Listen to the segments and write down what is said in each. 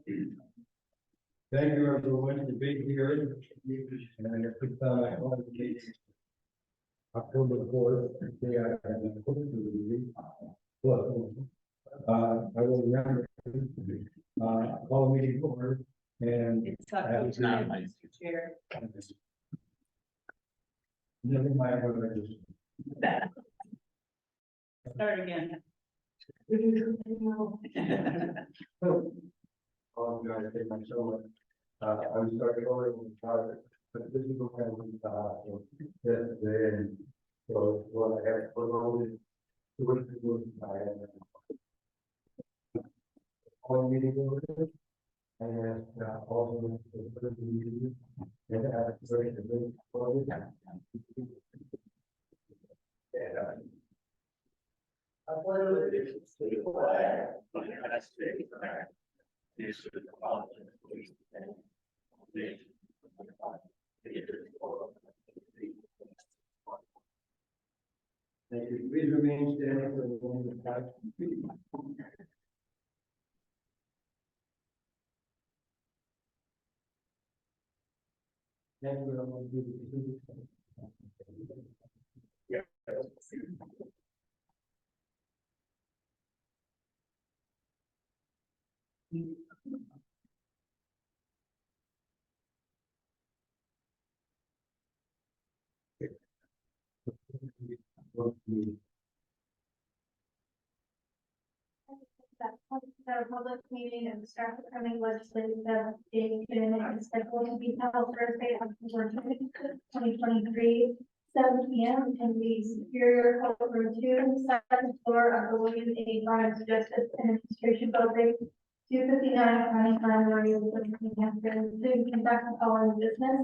Thank you everyone for being here. And at this time, I want to take October 4th, day I have been put to the meeting. I will remember, call the meeting forward and. It's not my chair. Never mind what I just. Start again. Oh, guys, take my show. I'm starting over with but this is what then, so what I have put on is. I have. All meeting over there. And also. And I pledge allegiance to the flag of the United States of America, and to the republic for which it stands, one nation, under God, indivisible, with liberty and justice for all. Thank you. Please remain standing for the moment of God. Thank you. Yeah. The public meeting of the Strafford County Legislative Delegation is scheduled to be held Thursday, October 2023, 7 p.m. in the Superior Court Room 2, second floor of the William A. Grimes Justice and Administration Building, 259 County Primary, New Hampshire, to conduct the following business.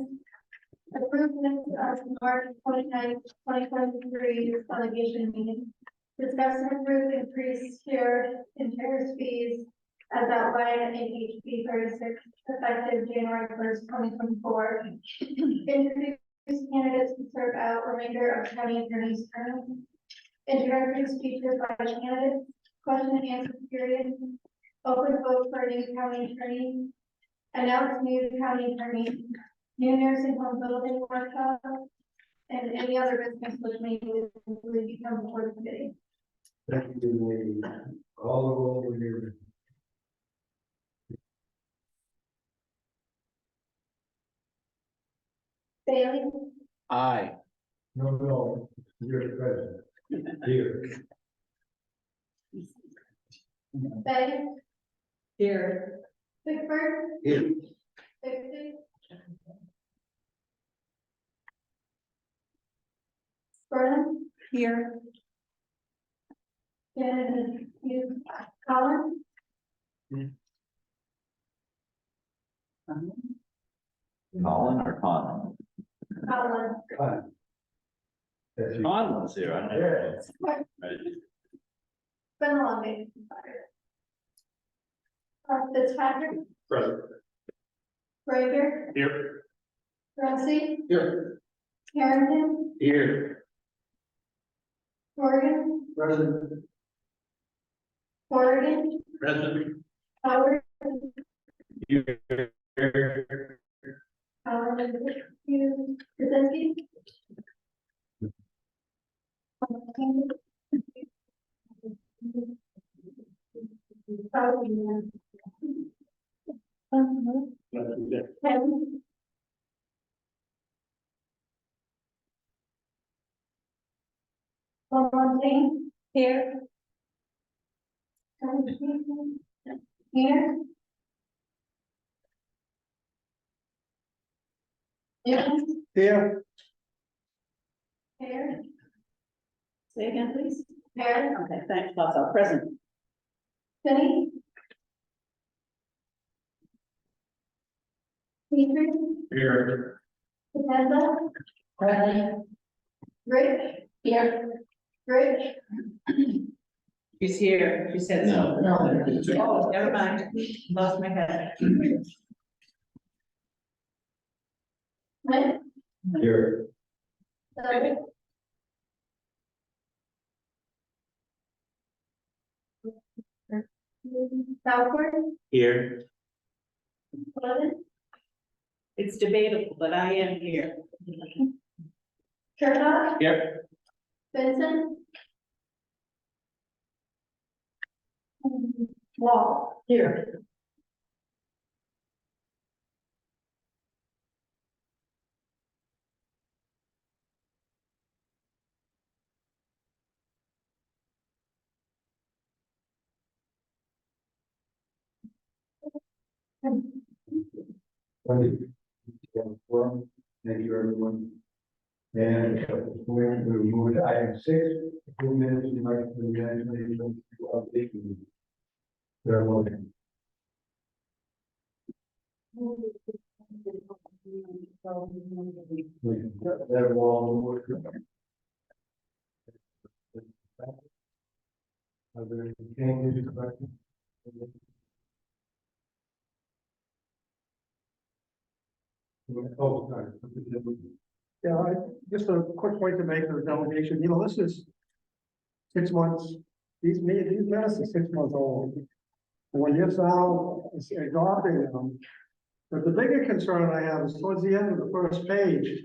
Approved minutes of March 29, 2023 delegation meeting. Discuss and approve increased shared interest fees as outlined in HB 36, effective January 1st, 2024. Introduce candidates to serve out remainder of county attorney's term. Introductory speeches by candidates. Question and answer period. Open vote for a new county attorney. Announce new county attorney. New nursing home building workshop. And any other business which may become before the committee. Thank you. All over here. Bailey. Aye. No, you're the president. Here. Betty. Here. Bickford. Here. Dixie. Burnham. Here. And you, Colin. Colin or Con? Colin. That's you. Con was here. I don't know. It's Right. been a long day. Fitzpatrick. Present. Brager. Here. Rosie. Here. Harrington. Here. Morgan. Present. Morgan. Present. Howard. Here. Krasinski. Kevin. Fontaine. Here. Here. Newton. Here. Here. Say again, please. Here. Okay, thanks, Bosso. Present. Penny. Petrie. Here. Capenza. Present. Rich. Here. Rich. She's here. She said so. No. Oh, never mind. Lost my head. Smith. Here. Doug. Southward. Here. Lennon, It's debatable, but I am here. Turcott, Here. Benson. Wall. Here. Thank you, everyone. And we move to item 6, 2 minutes to mark the management update. There are motion. That wall. Are there any changes to corrections? Oh, sorry. Yeah, just a quick point to make to the delegation, this is 6 months, these minutes are 6 months old. When you're now adopting them, but the bigger concern I have is towards the end of the first page.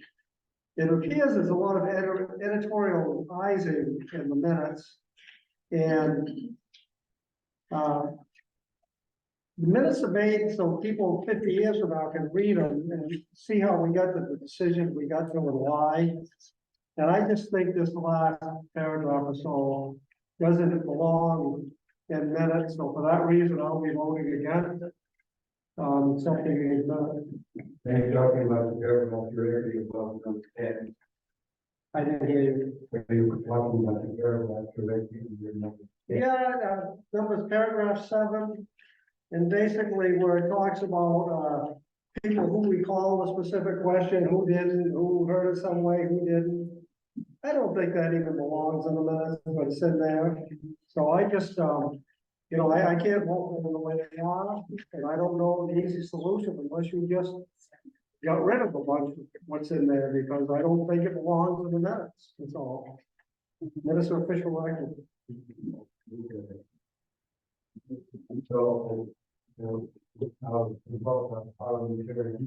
It appears there's a lot of editorializing in the minutes. And the minutes are made so people 50 years from now can read them and see how we got to the decision we got to and why. And I just think this last paragraph or so doesn't belong in minutes. So for that reason, I'll be voting against accepting these minutes. And you're talking about the government directory above number 10. I didn't hear you. You were talking about the government directory in number 10. Yeah, numbers paragraph 7. And basically where it talks about people who recall a specific question, who didn't, who heard it some way, who didn't. I don't think that even belongs in the minutes, but it's in there. So I just, I can't vote for them the way they are, and I don't know the easy solution unless you just got rid of a bunch of what's in there, because I don't think it belongs in the minutes. That's all. Minutes are official record. So, the vote on parliamentary,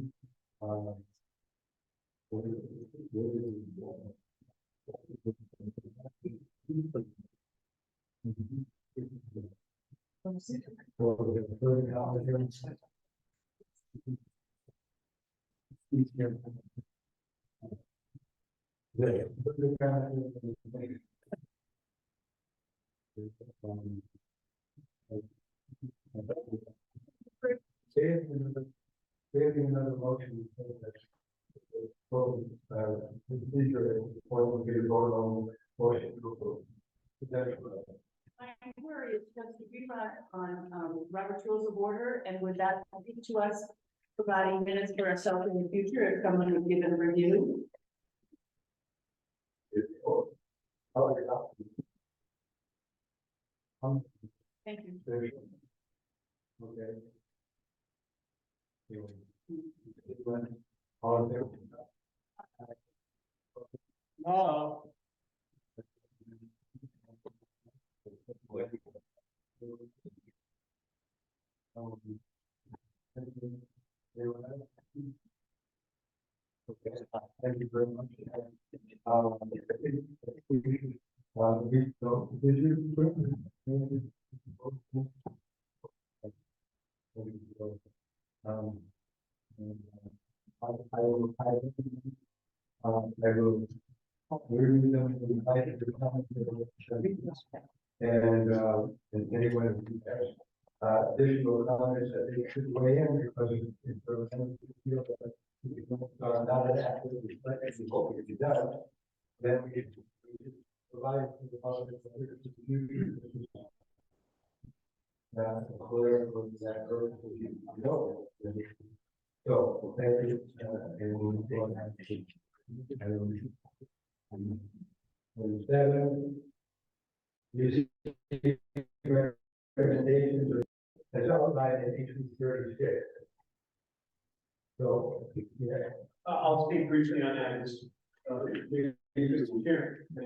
Creating another motion. Procedure or will be voted on motion to approve. My worry is just to be on Robert's Rules of Order, and would that speak to us providing minutes for ourselves in the future if someone would give it a review? Thank you. Okay. All in favor? No. Okay, thank you very much. Did you? I will, read them, invite the comments, and anyone who has additional comments that they should weigh in, because if there was anything you feel that not an active reflection of what we done, then we could provide to the public clear with that earth, you know. So, thank you, and we'll go on to item 7. Recommendations as outlined in H.B. 36. So, yeah. I'll speak briefly on that. Mr.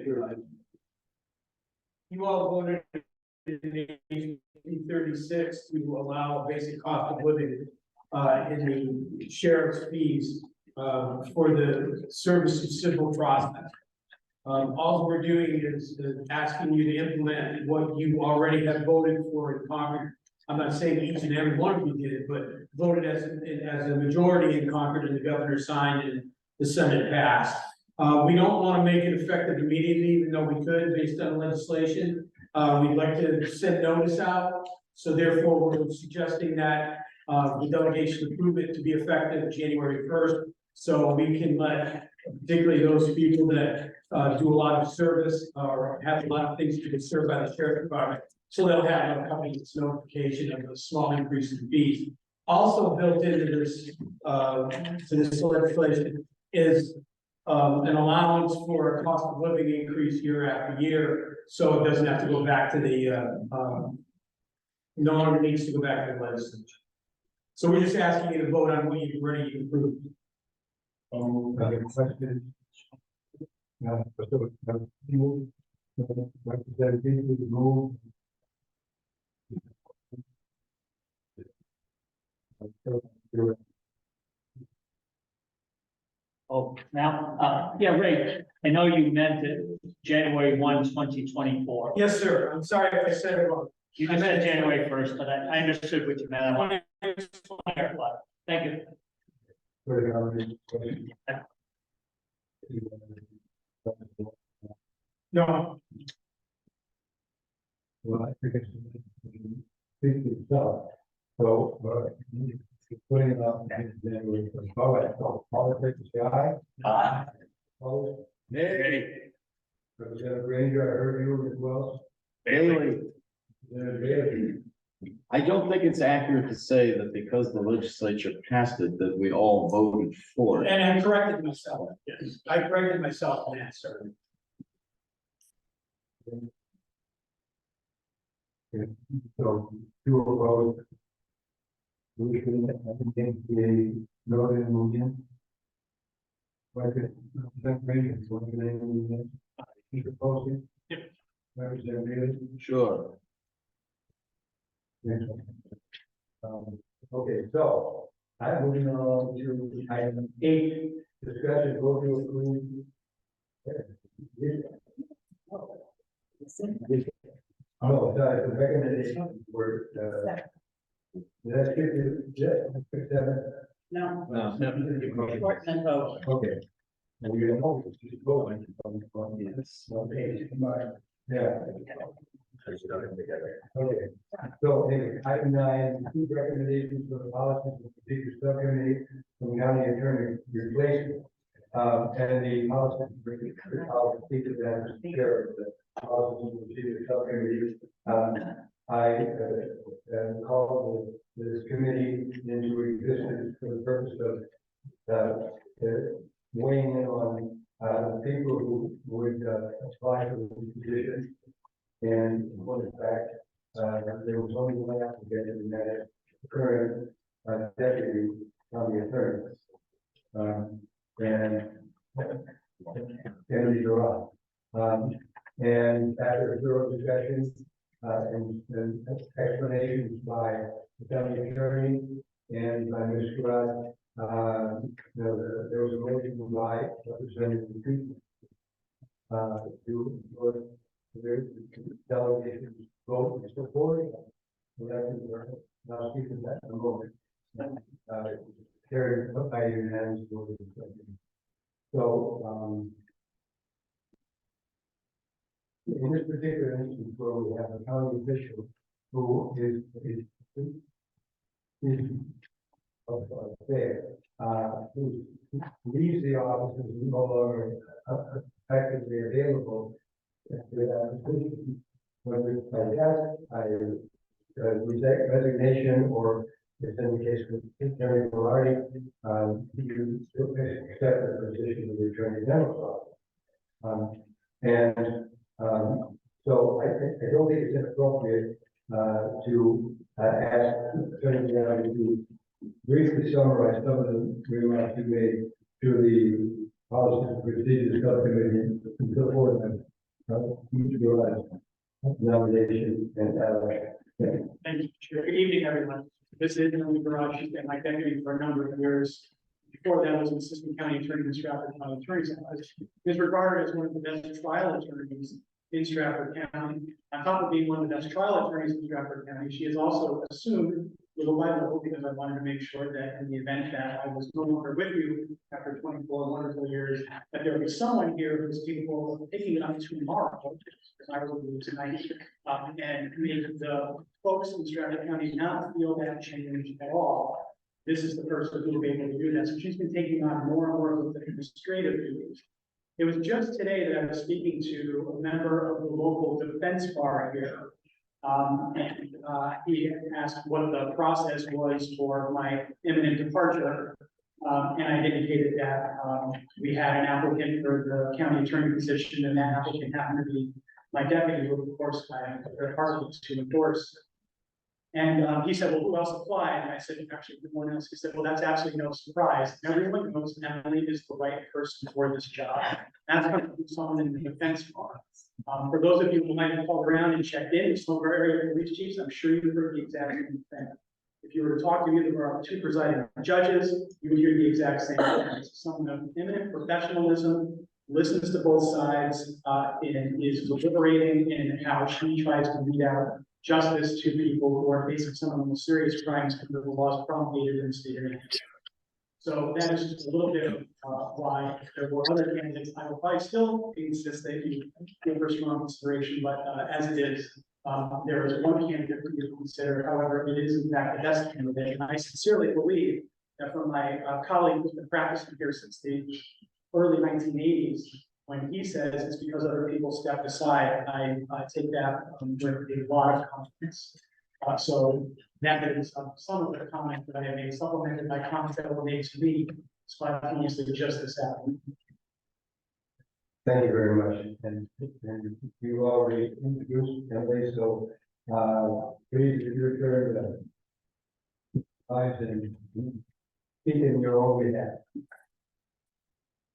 Chairman. You all voted in 36 to allow basic cost of living in the sheriff's fees, for the service of civil process. All we're doing is asking you to implement what you already have voted for in Congress. I'm not saying each and every one of you did, but voted as a majority in Congress, and the governor signed and the Senate passed. We don't want to make it effective immediately, even though we could based on legislation. We'd like to send notice out, so therefore we're suggesting that the delegation approve it to be effective January 1st. So we can let particularly those people that do a lot of service or have a lot of things to be served by the sheriff's department. So they'll have a coming notification of a small increase in fees. Also built into this legislation is an allowance for a cost of living increase year after year. So it doesn't have to go back to the no longer needs to go back to the legislature. So we're just asking you to vote on what you've already approved. Other questions? No, move. Representative, move. Oh, now, yeah, Ray, I know you meant it January 1, 2024. Yes, sir. I'm sorry if I said it wrong. You just said January 1st, but I understood what you meant. I want to clarify. Thank you. No, Well, I think it's speak for itself. So, putting it up in January, all right, so politics, aye. Aye. Opposed? Hey. Representative Granger, I heard you as well. Bailey, Representative Bailey. I don't think it's accurate to say that because the legislature passed it, that we all voted for it. and I corrected myself. Yes, I corrected myself on that, sir. So, two opposed. We can, I think, the Northern Union. Representative Granger, what's the name of the union? Keep opposing? Yep. Representative Bailey. Sure. Next one. Okay, so I'm moving on to item 8, discussion vote to approve. Oh, sorry, the recommendation were, that's 7. No. No. Shorten the vote. Okay. And we're gonna hold it, just go on this. Okay, yeah. Okay, so anyway, item 9, two recommendations for the policies and procedures subcommittee from county attorney replacement. And the policies and procedures that is chair of the policies and procedures subcommittee. I called this committee into existence for the purpose of weighing in on the people who would apply for the position. And in fact, there was only one applicant, and that is the current deputy county attorney. And Kennedy Durant. And after a thorough discussion and explanations by the county attorney and by Ms. Durant, there was a motion by Representative Treatment to their delegation vote is support. Now speaking that in a moment. Carried by unanimous vote. So, in this particular instance where we have a county official who is there, who leaves the office and is no longer effectively available. Whether it's by death, resignation, or if in the case of Attorney Variety, you accept the position of the Attorney General's office. So I don't think it's inappropriate to ask Attorney Variety to briefly summarize some of the remarks you made to the policies and procedures subcommittee and so forth. Nomination and Thank you, Chair. Good evening, everyone. This is the only garage. She's been my deputy for a number of years. Before that, I was an assistant county attorney in Strafford County Attorney's Office. Is regarded as one of the best trial attorneys in Strafford County. On top of being one of the best trial attorneys in Strafford County, she has also assumed little by little, because I wanted to make sure that in the event that I was no longer with you after 24 wonderful years, that there would be someone here who's capable of picking it up tomorrow, because I will leave tonight, and make the folks in Strafford County not feel that change at all. This is the person who will be able to do that. So she's been taking on more and more of the administrative duties. It was just today that I was speaking to a member of the local defense bar here. He asked what the process was for my imminent departure. And I indicated that we had an applicant for the county attorney position, and that applicant happened to be my deputy, who of course I am very heartened to endorse. And he said, well, who else applied? And I said, actually, no one else. He said, well, that's absolutely no surprise. Everyone knows Emily is the right person for this job. That's coming from someone in the defense bar. For those of you who might have called around and checked in, some of our area police chiefs, I'm sure you've heard the exact same thing. If you were to talk to either of our two presiding judges, you would hear the exact same thing. It's someone of eminent professionalism, listens to both sides, and is deliberating in how she tries to weed out justice to people who are facing some of the most serious crimes under the laws promulgated in the state of New Hampshire. So that is just a little bit of why there were other candidates. I will probably still insist that you give her strong consideration, but as it is, there is one candidate for you to consider. However, it is in fact the best candidate, and I sincerely believe that from my colleague who's been practicing here since the early 1980s, when he says it's because other people stepped aside, I take that with a lot of confidence. So that is some of the comments that I have made, supplemented by comments that were made to me spontaneously just this afternoon. Thank you very much. And you already introduced Emily, so please, if you turn the eyes and speak in your own behalf.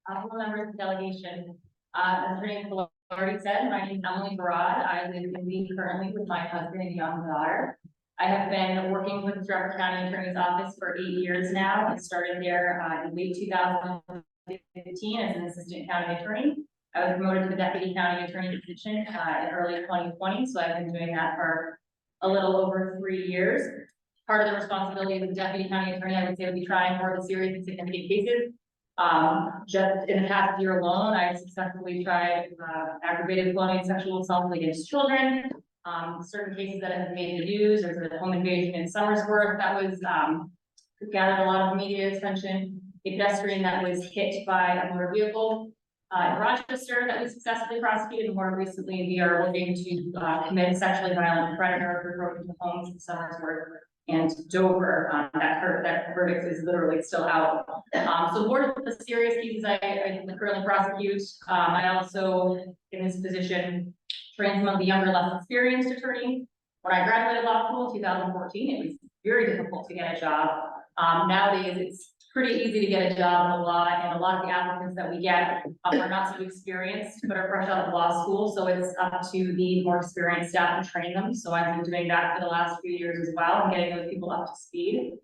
Hello, members of the delegation. As Attorney already said, my name is Emily Barad. I live in Lee currently with my husband and young daughter. I have been working with the Strafford County Attorney's Office for 8 years now. I started there in late 2015 as an assistant county attorney. I was promoted to the deputy county attorney position in early 2020, so I've been doing that for a little over 3 years. Part of the responsibility of the deputy county attorney, I would say, would be trying more of the serious and significant cases. Just in the past year alone, I've successfully tried aggravated felony sexual assault against children. Certain cases that have made the news, there's a home invasion in Somersworth that was gathered a lot of media attention. A pedestrian that was hit by a motor vehicle in Rochester that we successfully prosecuted. And more recently, we are looking to commit sexually violent predator who broke into homes in Somersworth and Dover. That verdict is literally still out. So more of the serious cases I currently prosecute. I also, in this position, train some of the younger, less experienced attorneys. When I graduated law school in 2014, it was very difficult to get a job. Nowadays, it's pretty easy to get a job in the law, and a lot of the applicants that we get are not so experienced, but are fresh out of law school. So it's up to the more experienced staff to train them. So I've been doing that for the last few years as well, and getting those people up to speed.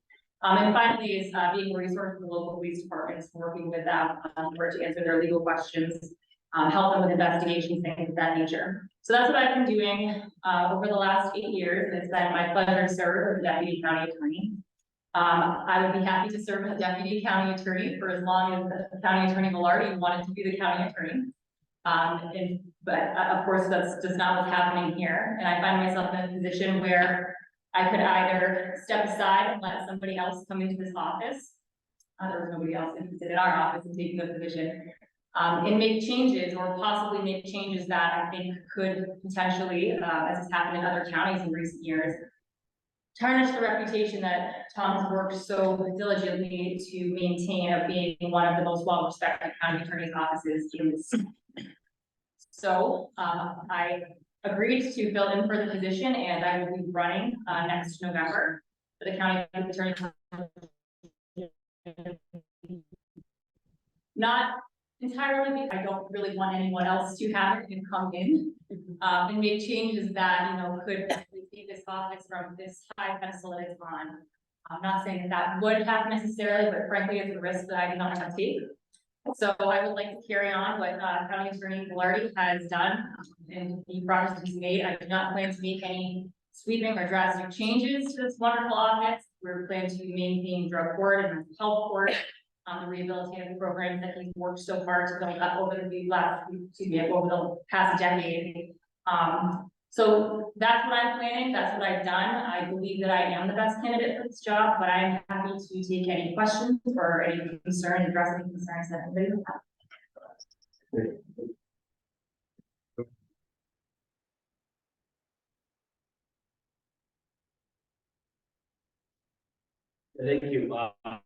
And finally is being a resource for the local police departments, working with them to answer their legal questions, help them with investigations, things of that nature. So that's what I've been doing over the last 8 years. And it's been my pleasure to serve as a deputy county attorney. I would be happy to serve as a deputy county attorney for as long as the county attorney Velarde wanted to be the county attorney. But of course, that's just not what's happening here. And I find myself in a position where I could either step aside and let somebody else come into this office. There was nobody else interested in our office in taking the position. And make changes, or possibly make changes that I think could potentially, as has happened in other counties in recent years, tarnish the reputation that Tom has worked so diligently to maintain of being one of the most well-respected county attorney's offices in the state. So I agreed to fill in for the position, and I will be running next November for the county attorney. Not entirely because I don't really want anyone else to have it and come in and make changes that, you know, could receive this office from this high pedestal that it's on. I'm not saying that that would happen necessarily, but frankly, it's a risk that I do not want to take. So I would like to carry on what County Attorney Velarde has done and the progress he's made. I do not plan to make any sweeping or drastic changes to this wonderful office. We're planning to maintain drug court and health court, the rehabilitative programs that he's worked so hard to build up over the past decade. So that's what I'm planning, that's what I've done. I believe that I am the best candidate for this job, but I'm happy to take any questions or any concern, address any concerns that anybody would have. Thank you.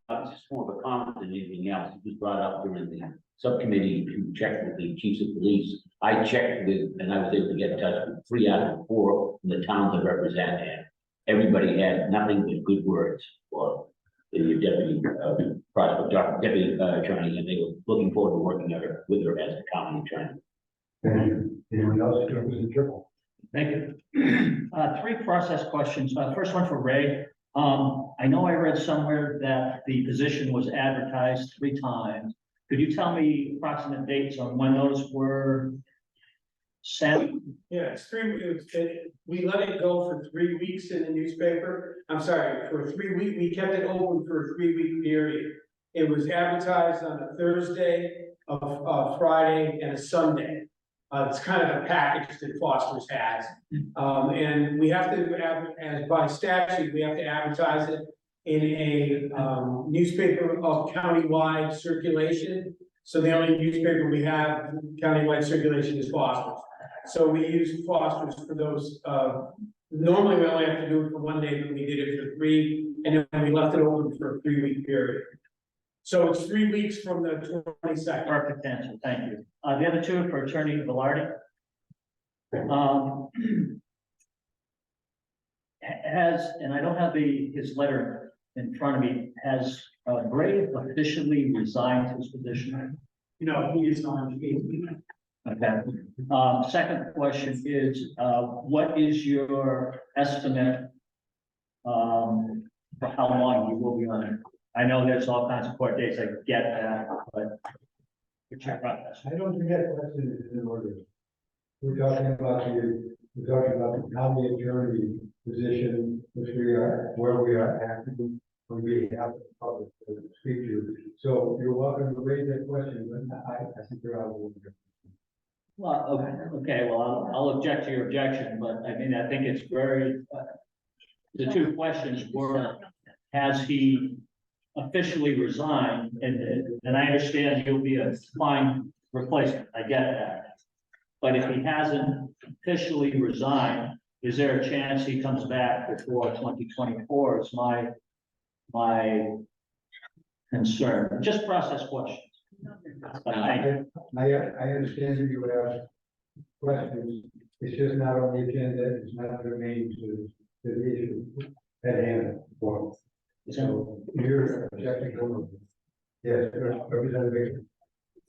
Just more of a comment than anything else. It was brought up during the subcommittee to check with the chiefs of police. I checked with, and I was able to get in touch with 3 out of 4 from the towns I represent, and everybody had nothing but good words for the deputy deputy attorney, and they were looking forward to working with her as a county attorney. And anyone else? It was a triple. Thank you. 3 process questions. First one for Ray. I know I read somewhere that the position was advertised 3 times. Could you tell me approximate dates on when those were sent? Yeah, we let it go for 3 weeks in the newspaper. I'm sorry, for 3 weeks, we kept it open for a 3-week period. It was advertised on a Thursday, a Friday, and a Sunday. It's kind of a package that Foster's has. And we have to, as by statute, we have to advertise it in a newspaper of countywide circulation. So the only newspaper we have countywide circulation is Foster's. So we use Foster's for those. Normally we only have to do it for 1 day, but we did it for 3, and then we left it open for a 3-week period. So it's 3 weeks from the 22nd. Perfect answer, thank you. The other 2 for Attorney Velarde. And I don't have his letter in front of me, has Gray officially resigned his position? No, he is not. Okay. Second question is, what is your estimate for how long you will be on it? I know there's all kinds of court dates, I get that, but check process. I don't think that question is in order. We're talking about the county attorney position, which we are, where we are acting on behalf of the public speaker. So you're welcome to raise that question, but I think you're out of order. Well, okay, well, I'll object to your objection, but I mean, I think it's very, the 2 questions were, has he officially resigned? And I understand he'll be a fine replacement, I get that. But if he hasn't officially resigned, is there a chance he comes back before 2024 is my concern, just process questions. I understand that you have questions, it's just not on the agenda, it's not germane to the issue at hand for. So you're objecting to. Yes, Representative.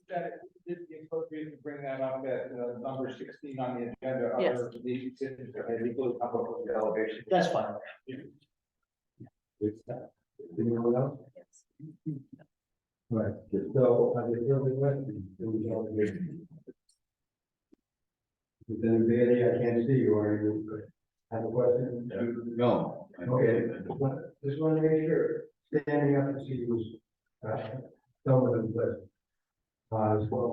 That is the appropriate to bring that up at number 16 on the agenda. Yes. Other decisions that may legally come up with the delegation. That's fine. Anyone else? Right, so are there further questions? Is anybody, I can't see you, are you, have a question? No. Okay, just want to make sure, standing up to see who's, someone in place. As well.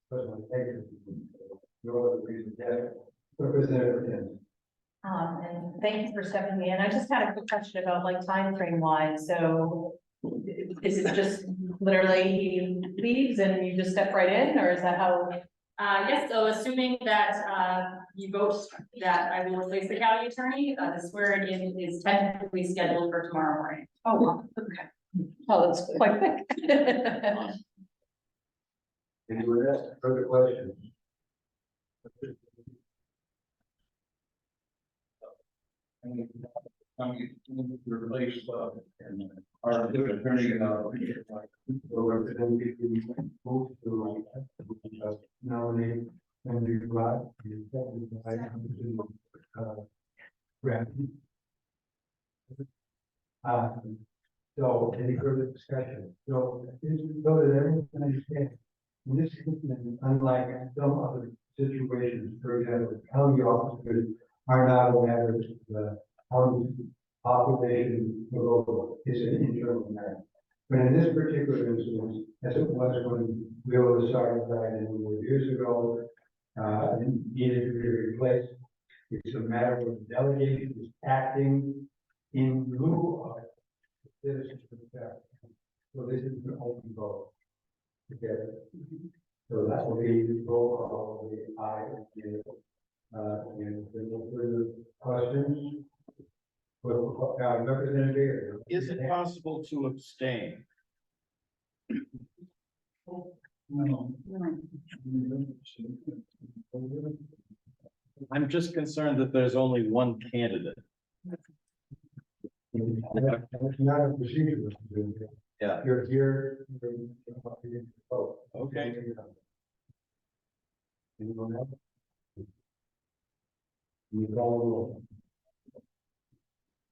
President, thank you. No other reason, yeah. Representative Tim. And thank you for stepping in. I just had a quick question about like time frame wise. So is it just literally he leaves and you just step right in, or is that how? Yes, so assuming that you vote that I will replace the county attorney, the swearing in is tentatively scheduled for tomorrow morning. Oh, wow. Okay. Oh, that's quite quick. Anyone else, further questions? Replace our new attorney. Move to nominate Andrew Rod. So any further discussion? So that everyone can understand, in this instance, unlike some other situations, for example, county officers are not aware of the county population local, it's an internal matter. But in this particular instance, as it was when Wheeler started died a number of years ago, and needed to be replaced, it's a matter of delegation is acting in lieu of citizens of the town. So this is an open vote. Okay. So that will be the roll call of the aye and if there are no further questions. Well, Representative. Is it possible to abstain? No. I'm just concerned that there's only one candidate. That's not a procedure. Yeah. You're here. Oh, Okay. anyone else? You call the roll.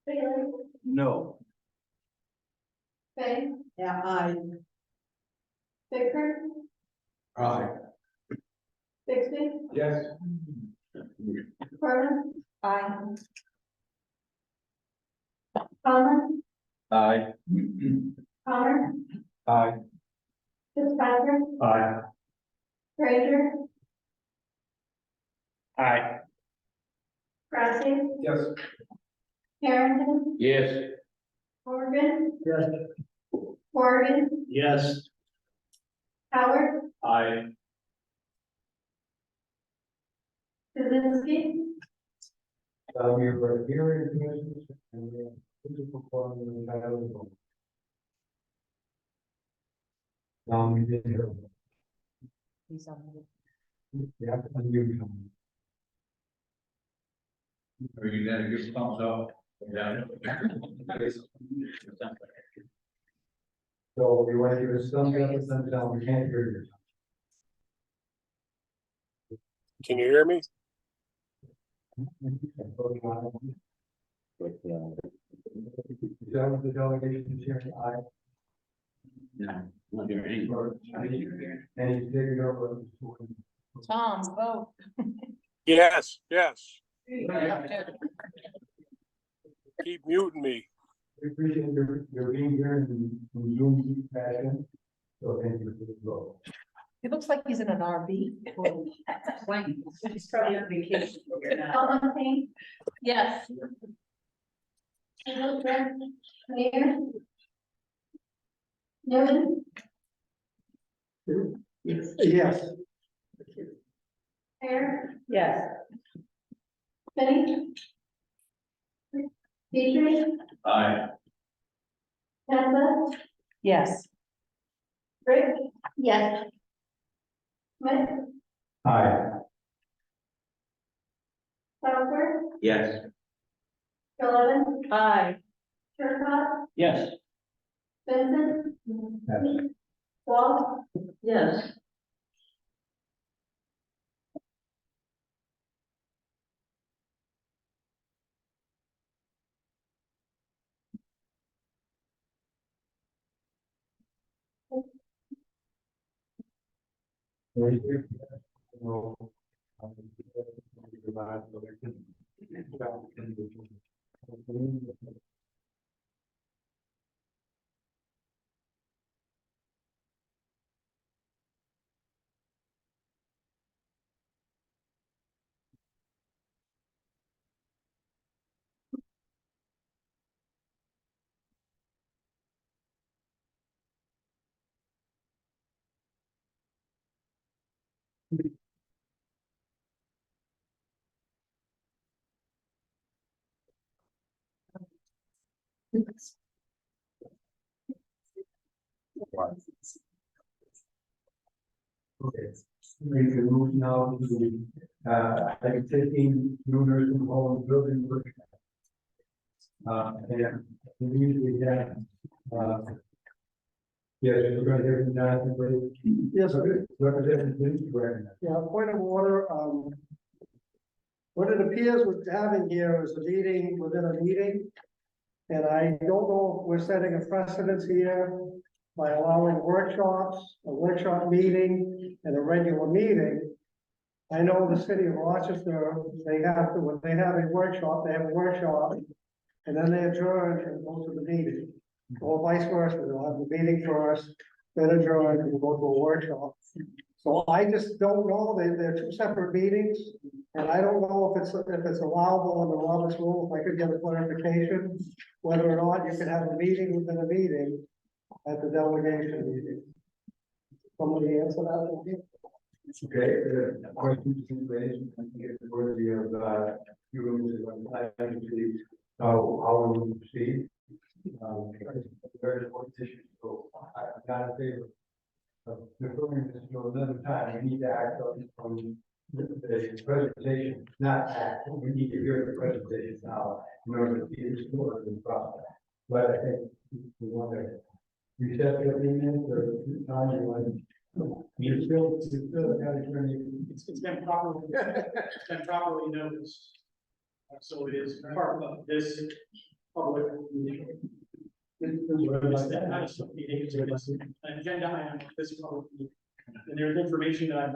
Bailey, No. Fay, Yeah, I. Bicker, Aye. Bixby, Yes. Carmen. Aye. Conlon, Aye. Connor, Aye. Fitzpatrick, Aye. Granger, Aye. Gracie, Yes. Harrington, Yes. Morgan, Yes. Morgan, Yes. Howard, Aye. Kaczynski, You were here in business and we have physical form in the title of the vote. You did hear. He's on. Yeah, and you come. Are you gonna give thumbs up? Down. So you want to give us thumbs up or thumbs down? We can't hear Can you hear me? you. Is that what the delegation is here? Aye. No, not hearing Any bigger or? Tom, vote. Yes, yes. Keep muting me. We appreciate your being here in Zoom fashion. So thank you for the vote. He looks like he's in an RV. He's probably on vacation. Alden Payne, Yes. Elizabeth, Mayor, Newman, Yes. Mayor, Yes. Benny, Petrie, Aye. Penza, Yes. Rick. Yes. Smith, Aye. Southworth, Yes. Sullivan, Aye. Turcott, Yes. Vincent, Yes. Wall, Yes. Thank you. No. Okay, we can move now to, item 15, new nursing home building workshop. And I believe we have, yes, we're going to hear from Jonathan, please. Yes, Representative Lynch, go ahead. yeah, point of order, what it appears we're having here is a meeting within a meeting. And I don't know if we're setting a precedence here by allowing workshops, a workshop meeting, and a regular meeting. I know the city of Rochester, they have to, when they have a workshop, they have a workshop, and then they adjourn and go to the meeting. Or vice versa, they'll have the meeting first, then adjourn and go to a workshop. So I just don't know, they're two separate meetings, and I don't know if it's allowable under Robert's rule, if I could get a clarification, whether or not you can have a meeting within a meeting at the delegation meeting. Somebody answer that? Okay, the questions and raised, I think it's worthy of, how we proceed. Very important issue, so I'm not in favor of deferring this to another time. We need to act on the presentation, not act. We need to hear the presentation now in order to see this forward in the process. But I think we want to reset the opinion or time you want to. It's been properly noticed. So it is part of this public meeting. It's not a submeeting, it's an agenda item of this public meeting. And there's information that I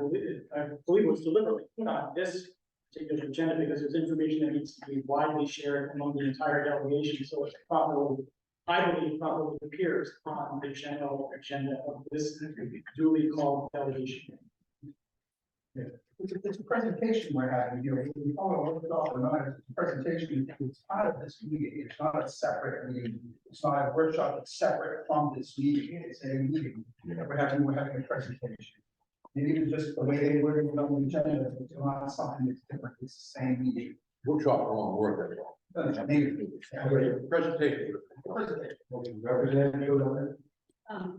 believe was deliberately put on this particular agenda because there's information that needs to be widely shared among the entire delegation, so it's properly, I believe, properly appears on the general agenda of this duly called delegation. It's a presentation we're having here. We call it workshop or not, it's a presentation. It's part of this meeting. It's not a separate meeting. It's not a workshop that's separate from this meeting. It's a meeting. We're having a presentation. And even just the way they were on the agenda, it's not something that's different. It's the same meeting. Workshop, wrong word there. Maybe. Presentation. Representative.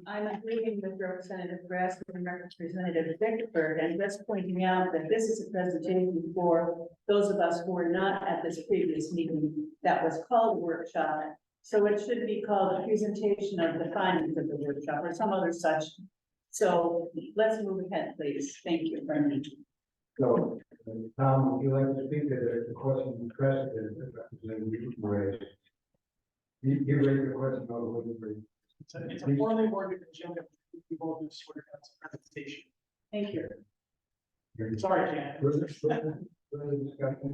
I'm agreeing with Representative Grass and Representative Bickford, and just pointing out that this is a presentation for those of us who were not at this previous meeting that was called a workshop. So it should be called a presentation of the findings of the workshop or some other such. So let's move ahead, please. Thank you very much. So, Tom, would you like to speak to the question precedent that Representative raised? You raised the question about what you raised. It's a poorly worded agenda. We both just sort of have some presentation. Thank you. Sorry, Jan. Further discussion? Further discussion?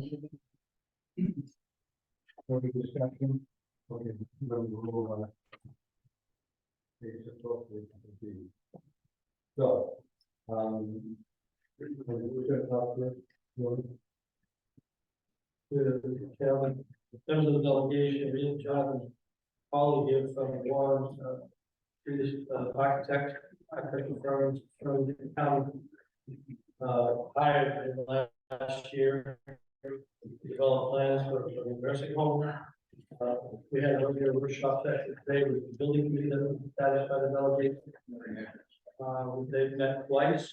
Okay. So, we're going to talk with Chairman, members of the delegation, Real John, Polly here from Warren, previous architectural firms from the county, hired in the last year to develop plans for the nursing home. We had a regular workshop session today with the building committee that was established by the delegation. They've met twice,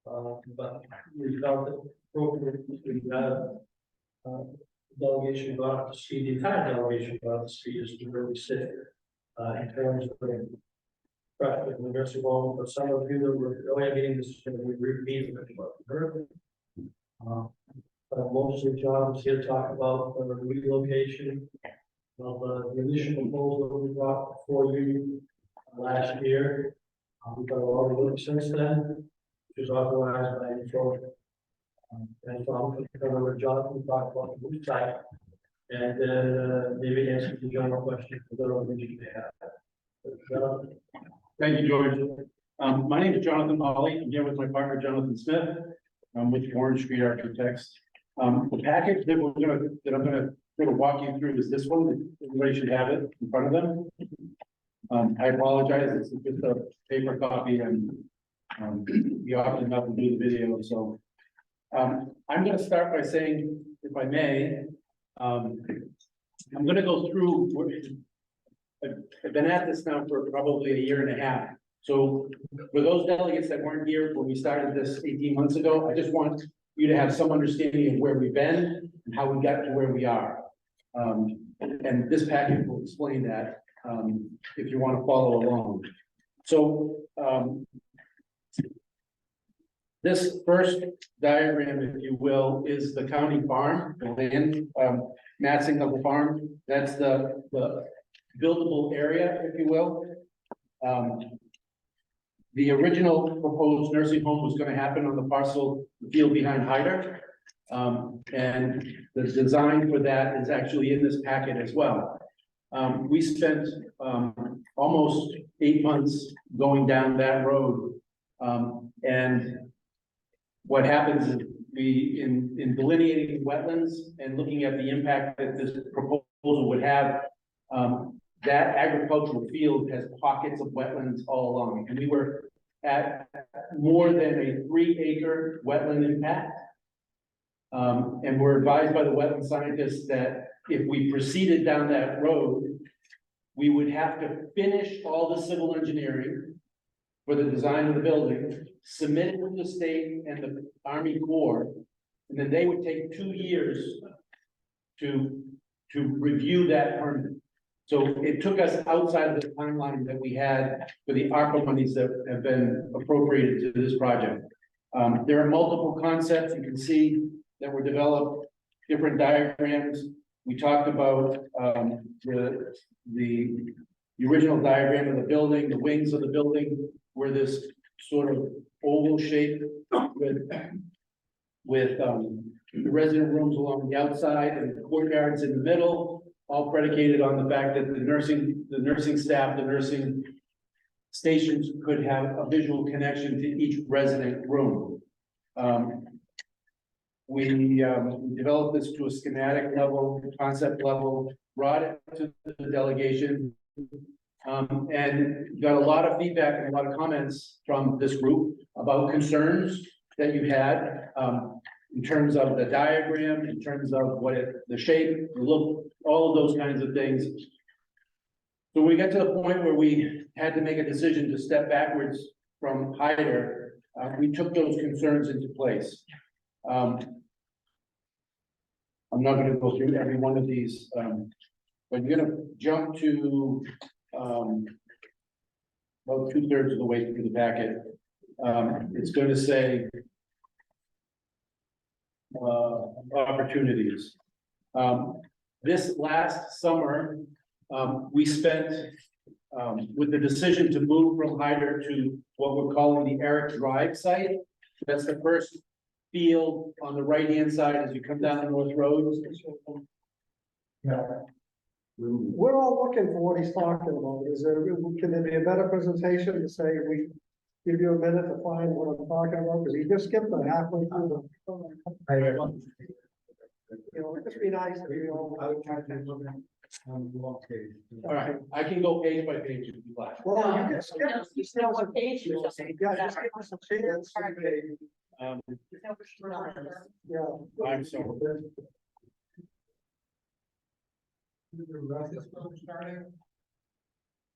but we felt it appropriate to delegation got up to speed, the entire delegation got up to speed as to where we sit in terms of the traffic in the nursing home. For some of you that were earlier meeting, this is going to be repeated with what we heard. Mostly John was here to talk about the relocation of the initial proposal that we brought before you last year. We've got a lot of work since then, which was authorized by the and so I'm going to come over to Jonathan, talk about the roof site, and then maybe answer the general question for those of you may have. Thank you, George. My name is Jonathan Hawley. I'm here with my partner, Jonathan Smith. I'm with Warren Street Architects. The package that I'm gonna walk you through is this one. Everybody should have it in front of them. I apologize. It's just a paper copy, and we opted not to do the video, so. I'm going to start by saying, if I may, I'm going to go through, I've been at this now for probably a year and a half. So for those delegates that weren't here when we started this 18 months ago, I just want you to have some understanding of where we've been and how we got to where we are. And this package will explain that if you want to follow along. So this first diagram, if you will, is the county farm, the land massing of the farm. That's the buildable area, if you will. The original proposed nursing home was gonna happen on the parcel field behind Hyder. And the design for that is actually in this packet as well. We spent, almost 8 months going down that road. And what happens is in delineating wetlands and looking at the impact that this proposal would have, that agricultural field has pockets of wetlands all along, and we were at more than a 3-acre wetland impact. And we're advised by the wetland scientists that if we proceeded down that road, we would have to finish all the civil engineering for the design of the building, submit it to the state and the Army Corps, and then they would take 2 years to review that permit. So it took us outside of the timeline that we had for the ARPA monies that have been appropriated to this project. There are multiple concepts you can see that were developed, different diagrams. We talked about the original diagram of the building, the wings of the building were this sort of oval shape with the resident rooms along the outside and the courtyards in the middle, all predicated on the fact that the nursing staff, the nursing stations could have a visual connection to each resident room. We developed this to a schematic level, concept level, brought it to the delegation, and got a lot of feedback and a lot of comments from this group about concerns that you had in terms of the diagram, in terms of the shape, the look, all of those kinds of things. So we got to the point where we had to make a decision to step backwards from Hyder. We took those concerns into place. I'm not going to go through every one of these, but you're going to jump to about 2/3 of the way through the packet. It's going to say opportunities. This last summer, we spent with the decision to move from Hyder to what we're calling the Eric Drive site. That's the first field on the right-hand side as you come down the North Road. Yeah. We're all looking for what he's talking about. Can there be a better presentation to say we give you a minute to find what I'm talking about? Because he just skipped the halfway through the. You know, it'd just be nice if you all. All right, I can go page by page if you like. Well, you can skip. You know what page you're saying. Yeah, just give us a chance. Yeah. I'm sorry.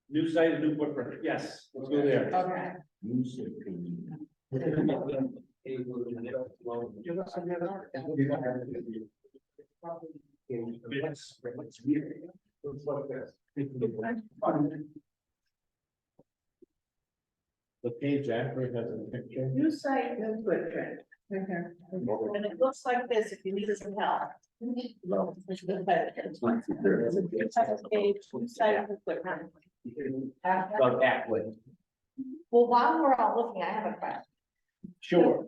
New site and new footprint. Yes, let's go there. Okay. Give us a minute. The page after it has a picture. New site, new footprint. And it looks like this if you need some help. Page, new site, new footprint. Go that way. Well, while we're all looking, I have a question. Sure.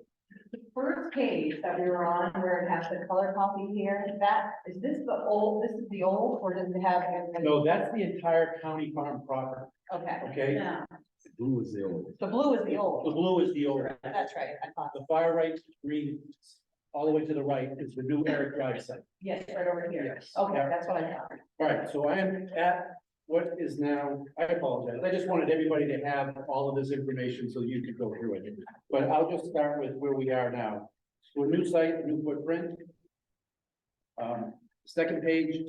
The first page that we were on, where it has the color copy here, is this the old, this is the old, or does it have? No, that's the entire county farm property. Okay, Okay, Yeah. Blue is the old. the blue is the the old, blue is the old. that's right, I thought, The far right green, all the way to the right is the new Eric Drive site. yes, right over here, Yes. okay, that's what I thought. All right, so I am at what is now, I apologize, I just wanted everybody to have all of this information so you could go through it. But I'll just start with where we are now. So a new site, new footprint. Second page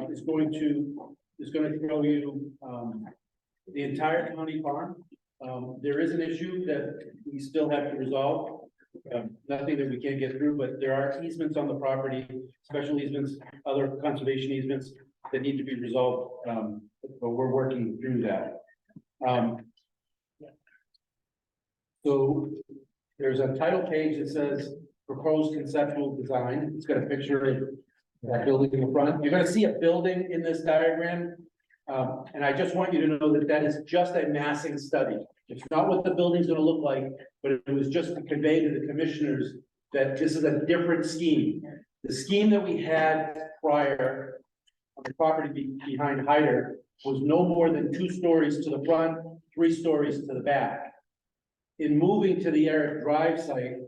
is going to show you the entire county farm. There is an issue that we still have to resolve. Nothing that we can't get through, but there are easements on the property, special easements, other conservation easements that need to be resolved, but we're working through that. So there's a title page that says proposed conceptual design. It's got a picture of that building in the front. You're gonna see a building in this diagram. And I just want you to know that that is just a massing study. It's not what the building's gonna look like, but it was just to convey to the commissioners that this is a different scheme. The scheme that we had prior on the property behind Hyder was no more than 2 stories to the front, 3 stories to the back. In moving to the Eric Drive site,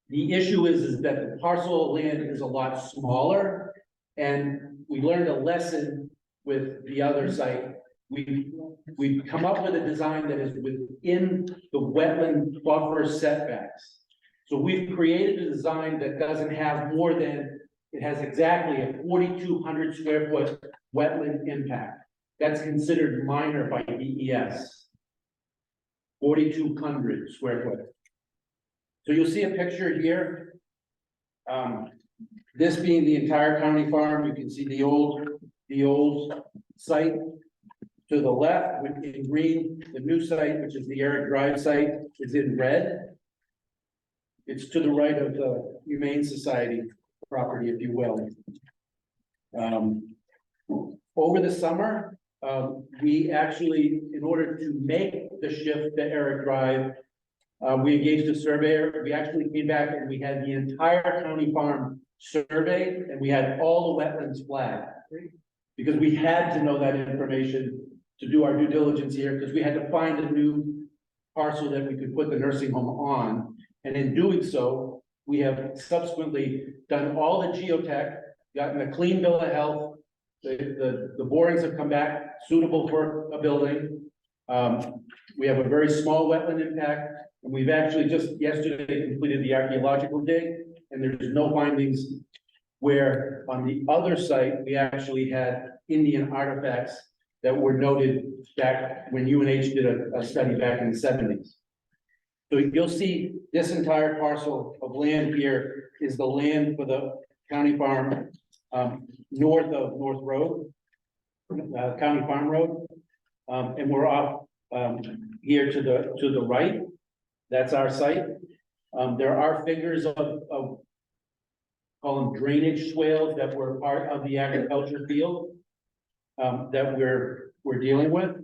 the issue is that the parcel of land is a lot smaller, and we learned a lesson with the other site. We've come up with a design that is within the wetland buffer setbacks. So we've created a design that doesn't have more than, it has exactly a 4,200 square foot wetland impact. That's considered minor by DES. 4,200 square foot. So you'll see a picture here. This being the entire county farm, you can see the old site. To the left, in green, the new site, which is the Eric Drive site, is in red. It's to the right of the Humane Society property, if you will. Over the summer, we actually, in order to make the shift to Eric Drive, we engaged a surveyor. We actually came back and we had the entire county farm surveyed, and we had all the wetlands flagged. Because we had to know that information to do our due diligence here, because we had to find a new parcel that we could put the nursing home on. And in doing so, we have subsequently done all the geotech, gotten a clean bill of health. The borings have come back suitable for a building. We have a very small wetland impact, and we've actually just yesterday completed the archaeological dig, and there's no findings. Where on the other site, we actually had Indian artifacts that were noted back when UNH did a study back in the 70s. So you'll see this entire parcel of land here is the land for the county farm, north of North Road, County Farm Road. And we're off, here to the right. That's our site. There are figures of call them drainage swales that were part of the agriculture field that we're dealing with.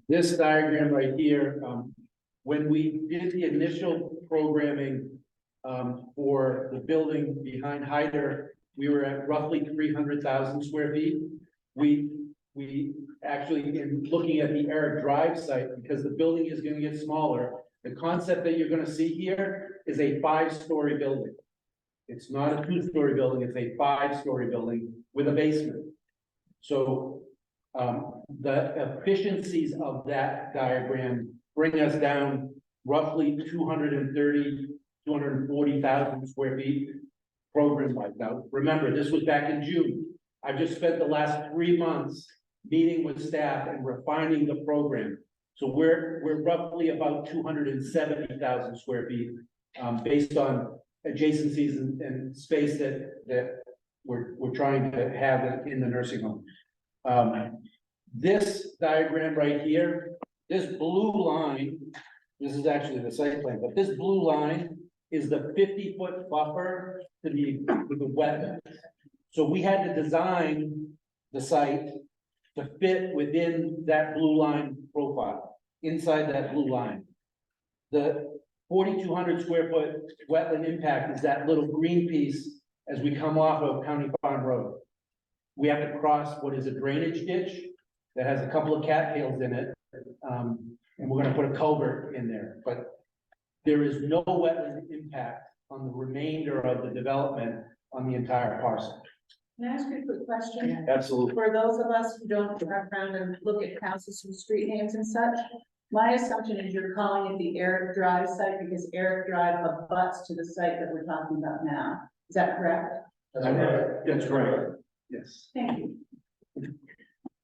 This diagram right here, when we did the initial programming for the building behind Hyder, we were at roughly 300,000 square feet. We actually, in looking at the Eric Drive site, because the building is going to get smaller, the concept that you're going to see here is a 5-story building. It's not a 2-story building, it's a 5-story building with a basement. So the efficiencies of that diagram bring us down roughly 240,000 square feet program-wise. Now, remember, this was back in June. I've just spent the last 3 months meeting with staff and refining the program. So we're roughly about 270,000 square feet, based on adjacencies and space that we're trying to have in the nursing home. This diagram right here, this blue line, this is actually the site plan, but this blue line is the 50-foot buffer to the wetlands. So we had to design the site to fit within that blue line profile, inside that blue line. The 4,200 square foot wetland impact is that little green piece as we come off of County Farm Road. We have to cross what is a drainage ditch that has a couple of cattails in it. And we're gonna put a culvert in there, but there is no wetland impact on the remainder of the development on the entire parcel. Can I ask you a quick question? Absolutely. For those of us who don't drive around and look at houses with street names and such, my assumption is you're calling it the Eric Drive site because Eric Drive abuts to the site that we're talking about now. Is that correct? That's correct. Yes. Thank you.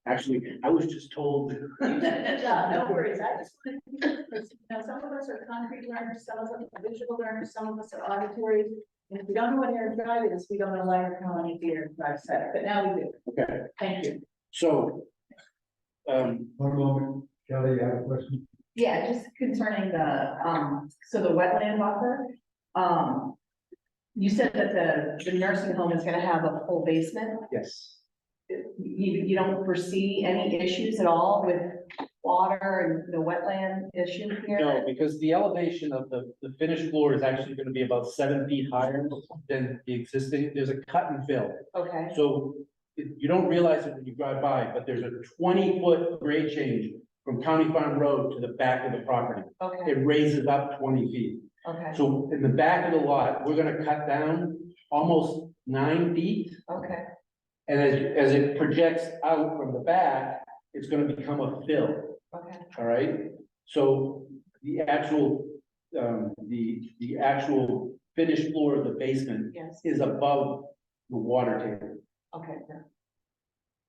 Actually, I was just told. No worries. I just wanted to, because, some of us are concrete learners, some of us are visual learners, some of us are auditory. And if we don't know what Eric Drive is, we don't know why you're calling it the Eric Drive site, but now we do. Okay, Thank you. so, One moment, Kelly, I have a question. Yeah, just concerning so the wetland buffer, you said that the nursing home is gonna have a full basement. Yes. You don't foresee any issues at all with water and the wetland issue here? No, because the elevation of the finished floor is actually gonna be about 7 feet higher than the existing, there's a cut and fill. Okay, So you don't realize it when you drive by, but there's a 20-foot grade change from County Farm Road to the back of the property. okay, It raises up 20 feet. okay, So in the back of the lot, we're gonna cut down almost 9 feet. okay, And as it projects out from the back, it's gonna become a fill, okay, all right? So the actual, the actual finished floor of the basement yes, is above the water table. okay.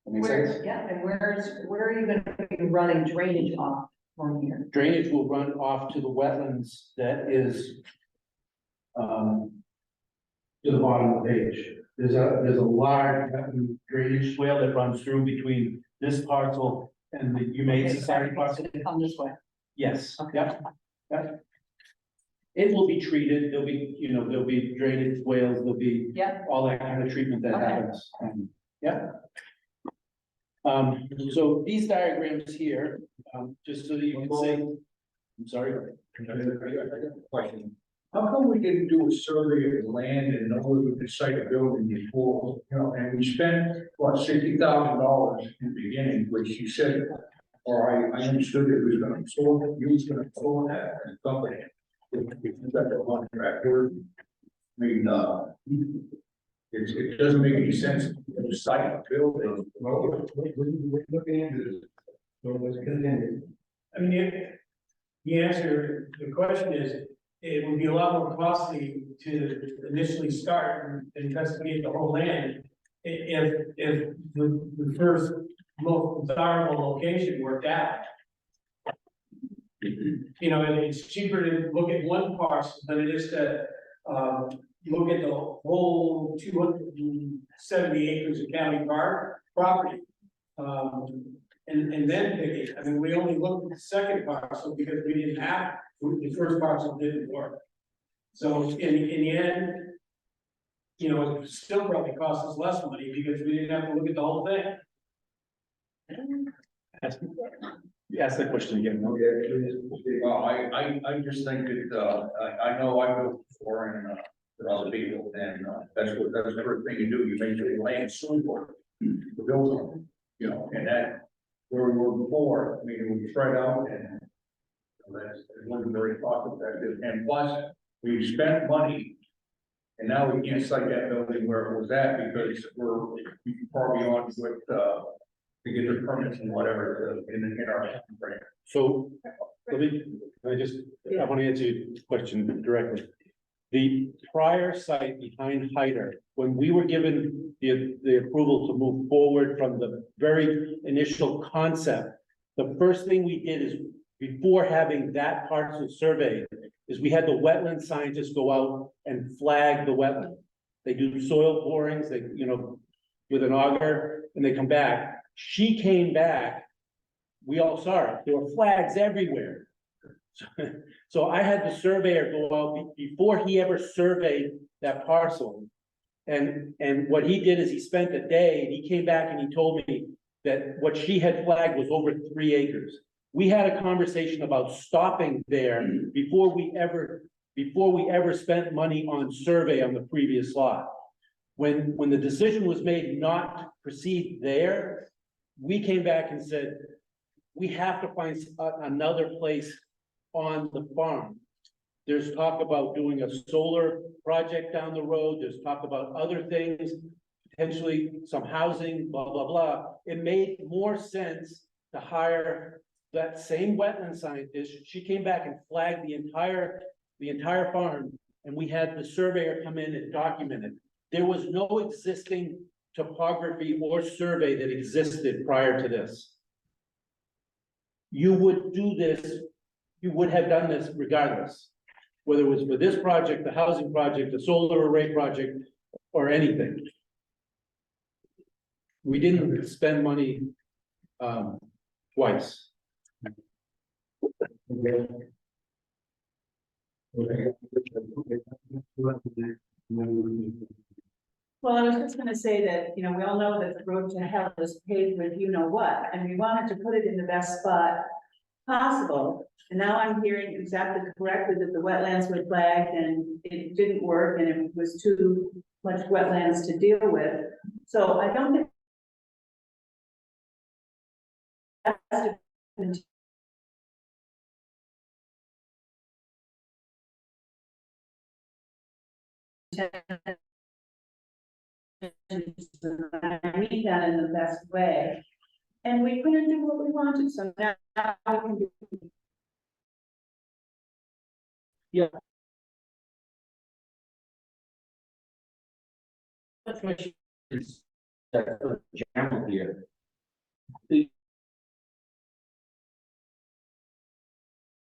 That makes sense? Yeah, and where are you gonna be running drainage off from here? Drainage will run off to the wetlands that is to the bottom of the page. There's a large wetland drainage swale that runs through between this parcel and the Humane Okay, Society everything's parcel. gonna come this way. Yes, Okay. yep, yep. It will be treated, there'll be drainage swales, there'll be Yep, all that kind of treatment that Okay. happens. Yeah. So these diagrams here, just so that you can see. I'm sorry. I got a question. How come we didn't do a survey of the land and know where we could site a building before, and we spent, what, $60,000 in the beginning, which you said, or I understood it was gonna sold, you was gonna sold that company. If you got the contractor, I mean, it doesn't make any sense to site a building. Well, we're looking into this. So let's continue. I mean, the answer, the question is, it would be a lot more costly to initially start and investigate the whole land. If the first most desirable location worked out. You know, and it's cheaper to look at one parcel than it is to, look at the whole 270 acres of county park property. And then pick it. I mean, we only looked at the second parcel because we didn't have, the first parcel didn't work. So in the end, you know, it still probably cost us less money because we didn't have to look at the whole thing. Ask that question again. no? Well, I just think that, I know I built before and, for other people, and, that's the first thing you do, you make sure your land suitable for build on, you know, and that, where we were before, I mean, we spread out and it wasn't very cost effective, and plus, we spent money. And now we can't cite that building where it was at because we're far beyond with, to get the permits and whatever in our frame. So, I want to answer your question directly. The prior site behind Hyder, when we were given the approval to move forward from the very initial concept, the first thing we did is, before having that parcel surveyed, is we had the wetland scientists go out and flag the wetland. They do soil borings, they, with an auger, and they come back. She came back, we all saw it, there were flags everywhere. So I had the surveyor go out before he ever surveyed that parcel. And what he did is he spent a day, and he came back and he told me that what she had flagged was over 3 acres. We had a conversation about stopping there before we ever spent money on survey on the previous lot. When the decision was made not to proceed there, we came back and said, we have to find another place on the farm. There's talk about doing a solar project down the road. There's talk about other things, potentially some housing, blah, blah, blah. It made more sense to hire that same wetland scientist. She came back and flagged the entire farm, and we had the surveyor come in and document it. There was no existing topography or survey that existed prior to this. You would do this, you would have done this regardless, whether it was for this project, the housing project, the solar array project, or anything. We didn't spend money twice. Well, I was just gonna say that, we all know that the road to hell is paved with you know what, and we wanted to put it in the best spot possible. And now I'm hearing exactly correctly that the wetlands were flagged and it didn't work and it was too much wetlands to deal with. So I don't think that's to read that in the best way. And we couldn't do what we wanted, so now we can do. Yeah. Is general here. We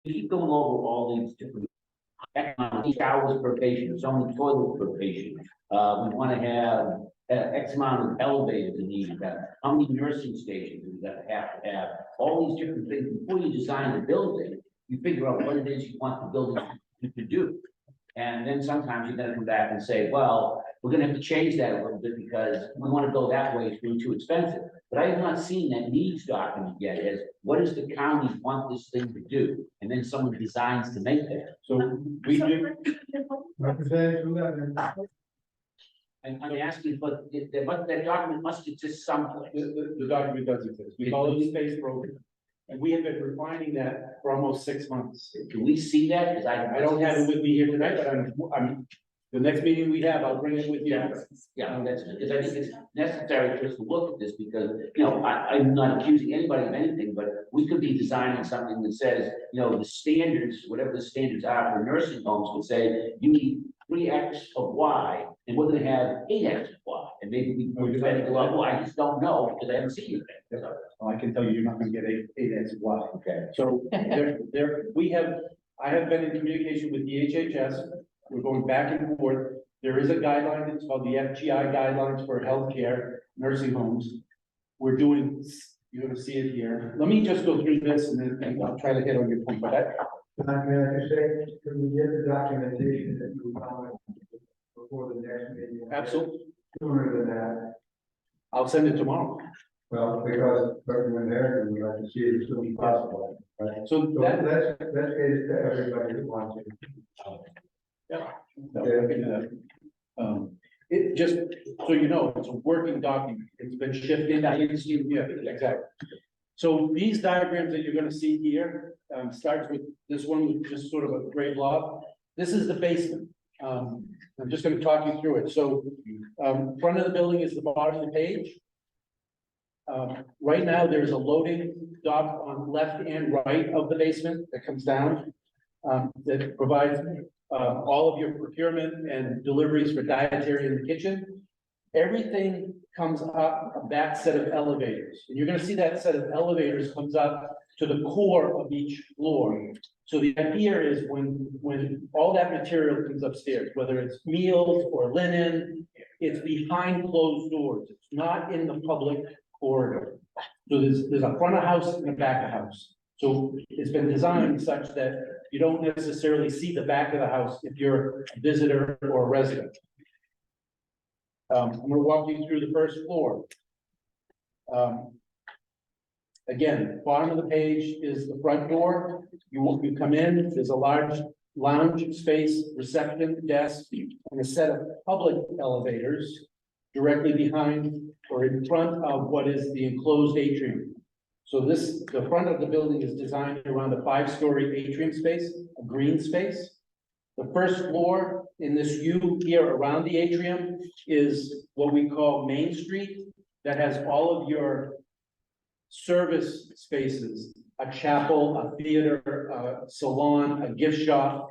keep going over all these different showers per patient, so many toilets per patient. We want to have X amount of elevators in each event. How many nursing stations do that have to have? All these different things before you design the building. You figure out what it is you want the building to do. And then sometimes you're gonna come back and say, well, we're gonna have to change that a little bit because we want to go that way, it's really too expensive. But I have not seen that needs document yet, as what does the county want this thing to do? And then someone designs to make that. So we do, Representative, who got it? And I'm asking, but that document must exist someplace. the document does exist. We call it space program. And we have been refining that for almost 6 months. Can we see that? Because I don't have it with me here tonight, but I'm, the next meeting we have, I'll bring it with you. Yeah, that's, because I think it's necessary for us to look at this because, I'm not accusing anybody of anything, but we could be designing something that says, the standards, whatever the standards are for nursing homes would say, you need 3x of Y, and we're gonna have 8x of Y, and maybe we're depending on, well, I just don't know because I haven't seen anything. So, Well, I can tell you, you're not gonna get 8x of Y. okay. So I have been in communication with DHHS. We're going back and forth. There is a guideline, it's called the FGI guidelines for healthcare nursing homes. We're doing, you're gonna see it here. Let me just go through this and I'll try to hit on your point, but May I just say, can we get the documentation that you found before the next meeting? absolutely, Sooner than that, I'll send it tomorrow. well, because we're there, and we'd like to see it as soon as possible. Right? So So that, let's get it to everybody who wants it. no, I can do that. It just, so you know, it's a working document. It's been shifted. Yeah, exactly. So these diagrams that you're gonna see here, starts with this one, with just sort of a gray blob. This is the basement. I'm just gonna talk you through it. So, front of the building is the bottom of the page. Right now, there's a loading dock on left and right of the basement that comes down. That provides, all of your procurement and deliveries for dietary in the kitchen. Everything comes up that set of elevators, and you're gonna see that set of elevators comes up to the core of each floor. So the idea is when all that material comes upstairs, whether it's meals or linen, it's behind closed doors. It's not in the public corridor. So there's a front of house and a back of house. So it's been designed such that you don't necessarily see the back of the house if you're a visitor or a resident. I'm gonna walk you through the first floor. Again, bottom of the page is the front door. You come in, there's a large lounge space, reception desk, and a set of public elevators directly behind or in front of what is the enclosed atrium. So the front of the building is designed around a 5-story atrium space, a green space. The first floor in this U here around the atrium is what we call Main Street, that has all of your service spaces, a chapel, a theater, a salon, a gift shop,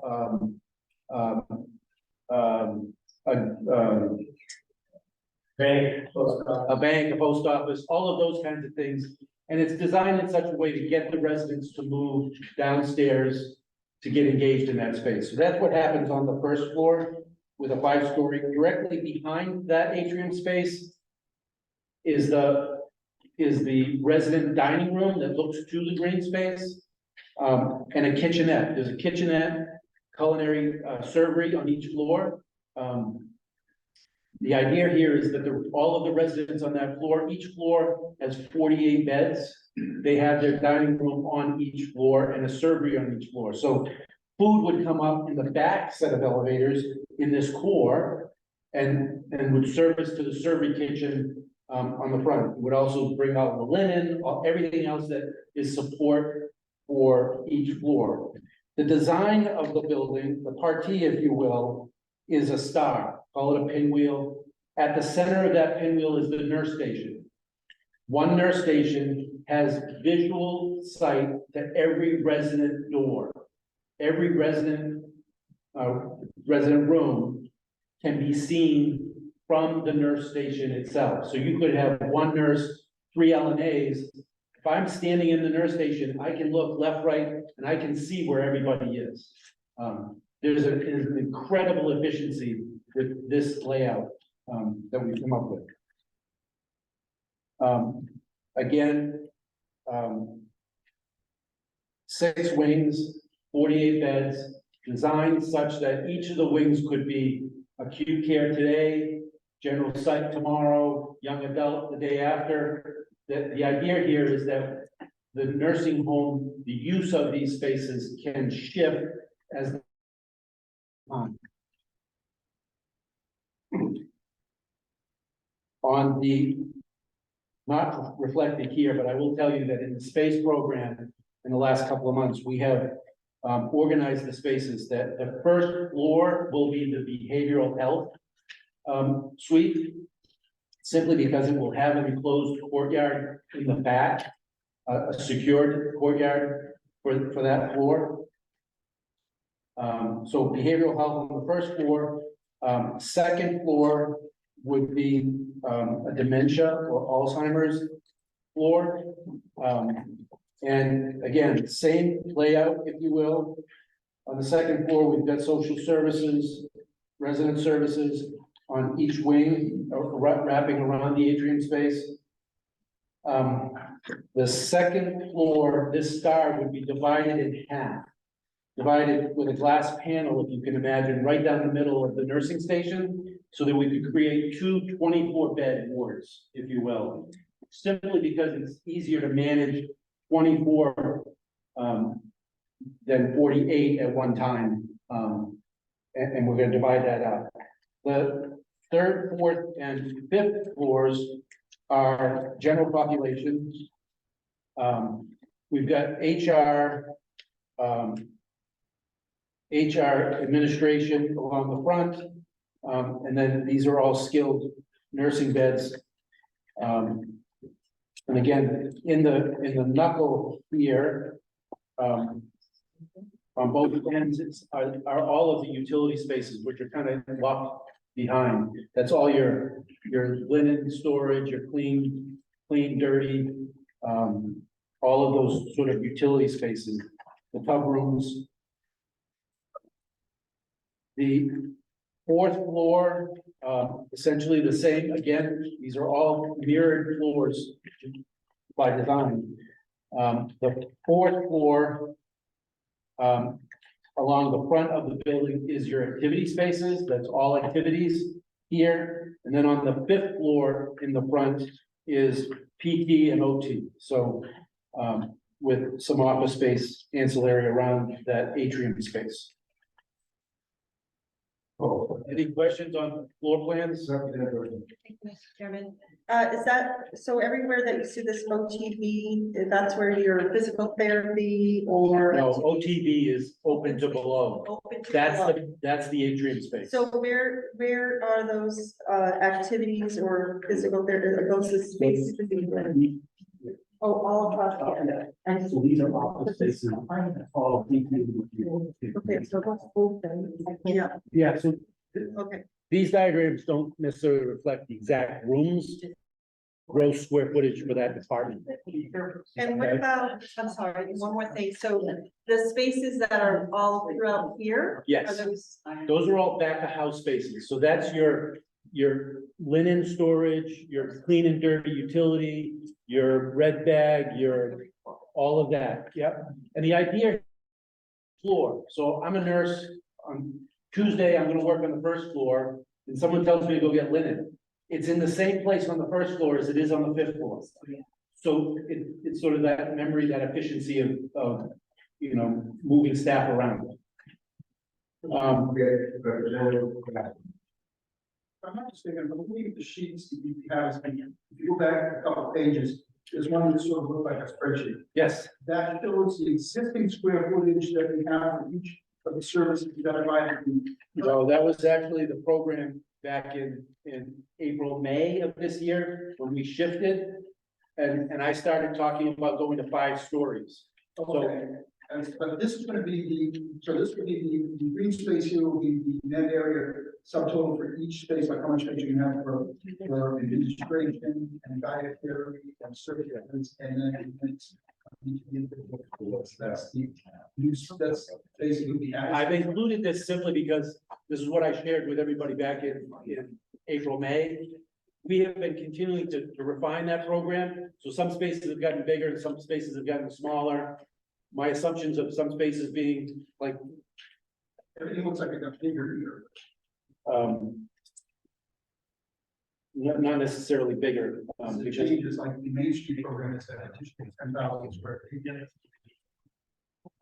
Bank, a bank, a post office, all of those kinds of things. And it's designed in such a way to get the residents to move downstairs to get engaged in that space. So that's what happens on the first floor with a 5-story. Directly behind that atrium space is the resident dining room that looks to the green space. and a kitchenette. There's a kitchenette, culinary servery on each floor. The idea here is that all of the residents on that floor, each floor has 48 beds. They have their dining room on each floor and a servery on each floor. So food would come up in the back set of elevators in this core and would service to the servery kitchen on the front. It would also bring out the linen, everything else that is support for each floor. The design of the building, the partie, if you will, is a star, call it a pinwheel. At the center of that pinwheel is the nurse station. One nurse station has visual sight to every resident door. Every resident room can be seen from the nurse station itself. So you could have one nurse, 3 LNAs. If I'm standing in the nurse station, I can look left, right, and I can see where everybody is. There's an incredible efficiency with this layout that we've come up with. Again, 6 wings, 48 beds, designed such that each of the wings could be acute care today, general psych tomorrow, young adult the day after. The idea here is that the nursing home, the use of these spaces can shift as on the, not reflected here, but I will tell you that in the space program in the last couple of months, we have organized the spaces that the first floor will be the behavioral health suite, simply because it will have an enclosed courtyard in the back, a secured courtyard for that floor. So behavioral health on the first floor. Second floor would be a dementia or Alzheimer's floor. And again, same layout, if you will. On the second floor, we've got social services, resident services on each wing, wrapping around the atrium space. The second floor, this star would be divided in half. Divided with a glass panel, if you can imagine, right down the middle of the nursing station, so that we could create 2 24-bed wards, if you will. Simply because it's easier to manage 24 than 48 at one time. And we're gonna divide that up. The 3rd, 4th, and 5th floors are general population. We've got HR administration along the front, and then these are all skilled nursing beds. And again, in the knuckle here, on both ends are all of the utility spaces, which are kind of locked behind. That's all your linen storage, your clean, dirty, all of those sort of utility spaces, the tub rooms. The 4th floor, essentially the same. Again, these are all mirrored floors by design. The 4th floor, along the front of the building is your activity spaces. That's all activities here. And then on the 5th floor in the front is PT and OT. So with some office space ancillary around that atrium space. Any questions on floor plans? Thank you, Mr. Chairman. Is that, so everywhere that you see this OTB, that's where your physical therapy or? No, OTB is open to below. Open to That's below. that's the atrium space. So where are those activities or physical therapy, are those the spaces? Oh, all across the. And So these are office spaces. All okay, so that's open. Yeah, Yeah, so okay. these diagrams don't necessarily reflect the exact rooms, gross square footage for that department. And what about, I'm sorry, one more thing. So the spaces that are all throughout here? Yes. Are Those are all back of house spaces. So that's your linen storage, your clean and dirty utility, your red bag, your all of that, yep. And the idea floor, so I'm a nurse, on Tuesday, I'm gonna work on the first floor, and someone tells me to go get linen. It's in the same place on the first floor as it is on the fifth floor. So it's sort of that memory, that efficiency of, you know, moving staff around. I'm not just thinking, but looking at the sheets that you have, if you go back a couple of pages, there's one that sort of looks like a spreadsheet. Yes, That shows the existing square footage that we have for each of the services that are provided. so that was actually the program back in April, May of this year, when we shifted. And I started talking about going to 5 stories. Okay, but this is gonna be this would be the green space here will be the net area subtotal for each space, like how much space you have for administration and dietary and services, and then it's. That's basically the. I've included this simply because this is what I shared with everybody back in April, May. We have been continuing to refine that program, so some spaces have gotten bigger and some spaces have gotten smaller. My assumptions of some spaces being like, Everything looks like it got bigger here. not necessarily bigger, The because changes like the Main Street program is that additional 10,000 square feet.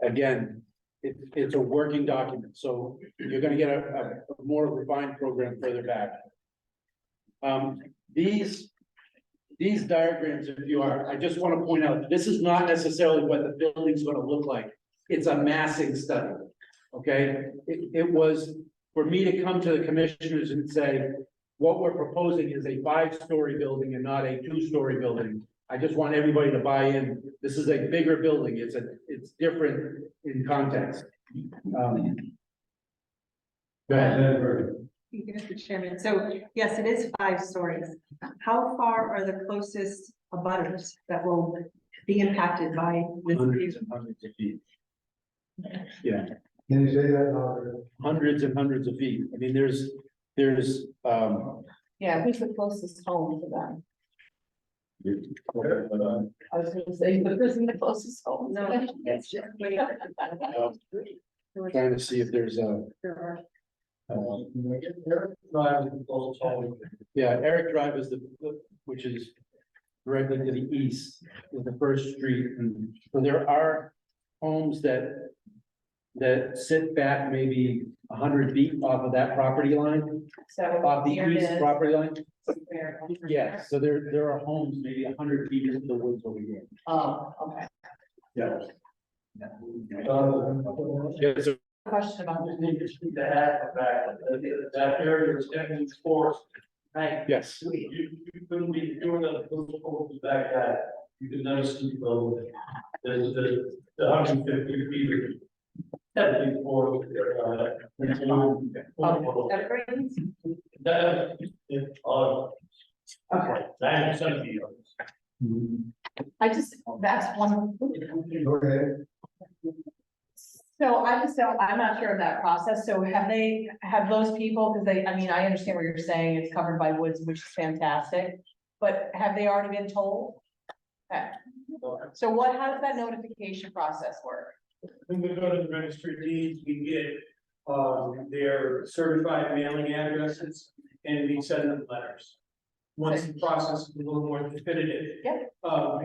again, it's a working document, so you're gonna get a more refined program further back. These diagrams, if you are, I just want to point out, this is not necessarily what the building's gonna look like. It's a massing study, okay? It was for me to come to the commissioners and say, what we're proposing is a 5-story building and not a 2-story building. I just want everybody to buy in. This is a bigger building. It's different in context. Go ahead. Thank you, Mr. Chairman. So yes, it is 5 stories. How far are the closest abutters that will be impacted by this? Hundreds and hundreds of feet. Yeah, Can you say that now? hundreds and hundreds of feet. I mean, there's, Yeah, who's the closest home to them? I was gonna say, the person the closest home. No, it's just. trying to see if there's a, yeah, Eric Drive is which is directly to the east, is the first street, and so there are homes that sit back maybe 100 feet off of that property line, So. off the here it east is. property line. Where- Yeah, so there are homes maybe 100 feet into the woods over here. Oh, okay. Yeah. Yeah, so Question about. That area is definitely forest. Right. yes, You couldn't be doing those homes back that, you could never see the 150 feet. Everything for. Evergreens? That, Okay. 90% of the. I just, that's one. Go ahead. So I just don't, I'm not sure of that process. So have those people, because I mean, I understand what you're saying, it's covered by woods, which is fantastic. But have they already been told? Okay. So how does that notification process work? When we go to the registry of deeds, we get their certified mailing addresses and we send them letters. Once the process is a little more definitive. Yeah.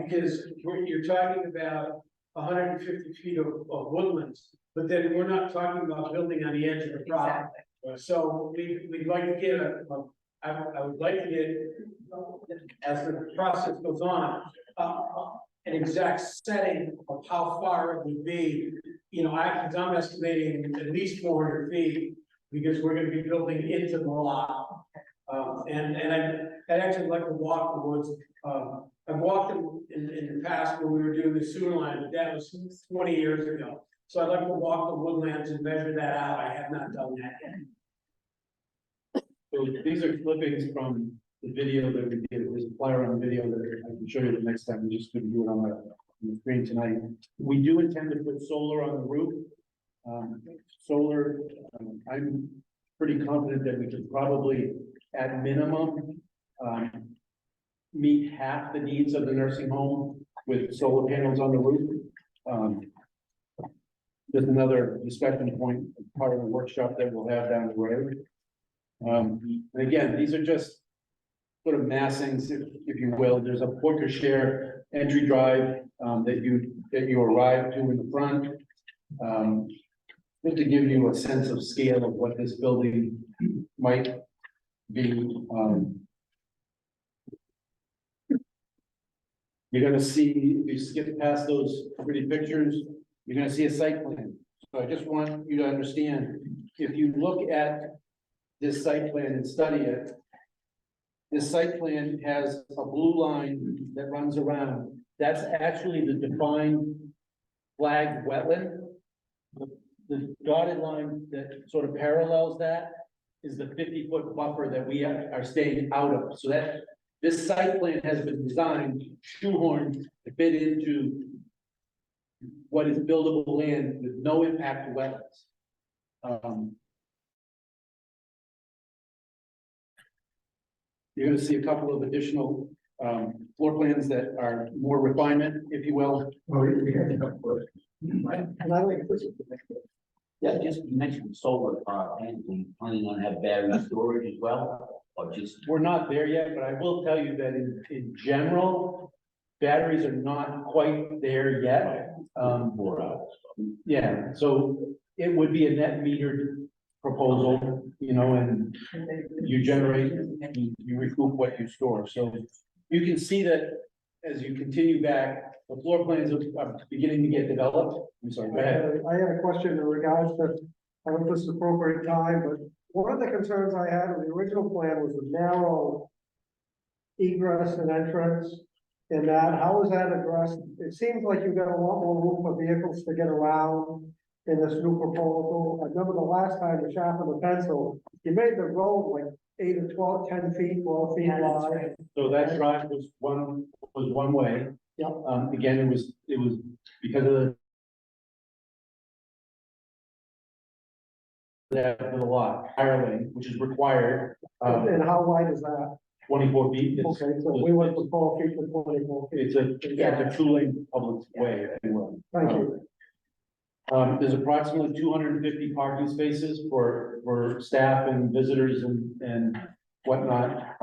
Because you're talking about 150 feet of woodlands, but then we're not talking about building on the edge of the property. Exactly. So we'd like to get I would like to get, as the process goes on, an exact setting of how far it would be. You know, because I'm estimating at least 400 feet, because we're gonna be building into the lot. And I'd actually like to walk the woods. I've walked them in the past when we were doing the sewer line, but that was 20 years ago. So I'd like to walk the woodlands and measure that out. I have not done that yet. so these are clippings from the video that we did. There's a flyer on the video that I can show you the next time. We just couldn't do it on the screen tonight. We do intend to put solar on the roof. Solar, I'm pretty confident that we could probably, at minimum, meet half the needs of the nursing home with solar panels on the roof. Just another discussion point, part of the workshop that we'll have down the road. And again, these are just sort of massings, if you will. There's a porte share entry drive, that you arrive to in the front. Just to give you a sense of scale of what this building might be. You're gonna see, if you skip past those pretty pictures, you're gonna see a site plan. So I just want you to understand, if you look at this site plan and study it, this site plan has a blue line that runs around. That's actually the defined flagged wetland. The dotted line that sort of parallels that is the 50-foot buffer that we are staying out of. So that this site plan has been designed, shoehorned to fit into what is buildable land with no impact to wetlands. You're gonna see a couple of additional floor plans that are more refinement, if you will. Yeah, just you mentioned solar power plants, and planning on have battery storage as well, or just? We're not there yet, but I will tell you that in general, batteries are not quite there yet. 4 hours. Yeah, so it would be a net metered proposal, you know, and you generate, you recoup what you store. So you can see that as you continue back, the floor plans are beginning to get developed. I'm sorry, go ahead. I had a question in regards to, I don't know if this is appropriate time, but one of the concerns I had with the original plan was the narrow egress and entrance. And that, how is that addressed? It seems like you've got a lot more room for vehicles to get around in this new proposal. I remember the last time you sharpened the pencil, you made the road like 8 or 12, 10 feet, 12 feet wide. So that drive was one way. Yep. Again, it was because of the lot, higher lane, which is required, And how wide is that? 24 feet. It's- Okay, so we went from 12 feet to 24 feet. It's a two-lane public way, if you will. Thank you. There's approximately 250 parking spaces for staff and visitors and whatnot.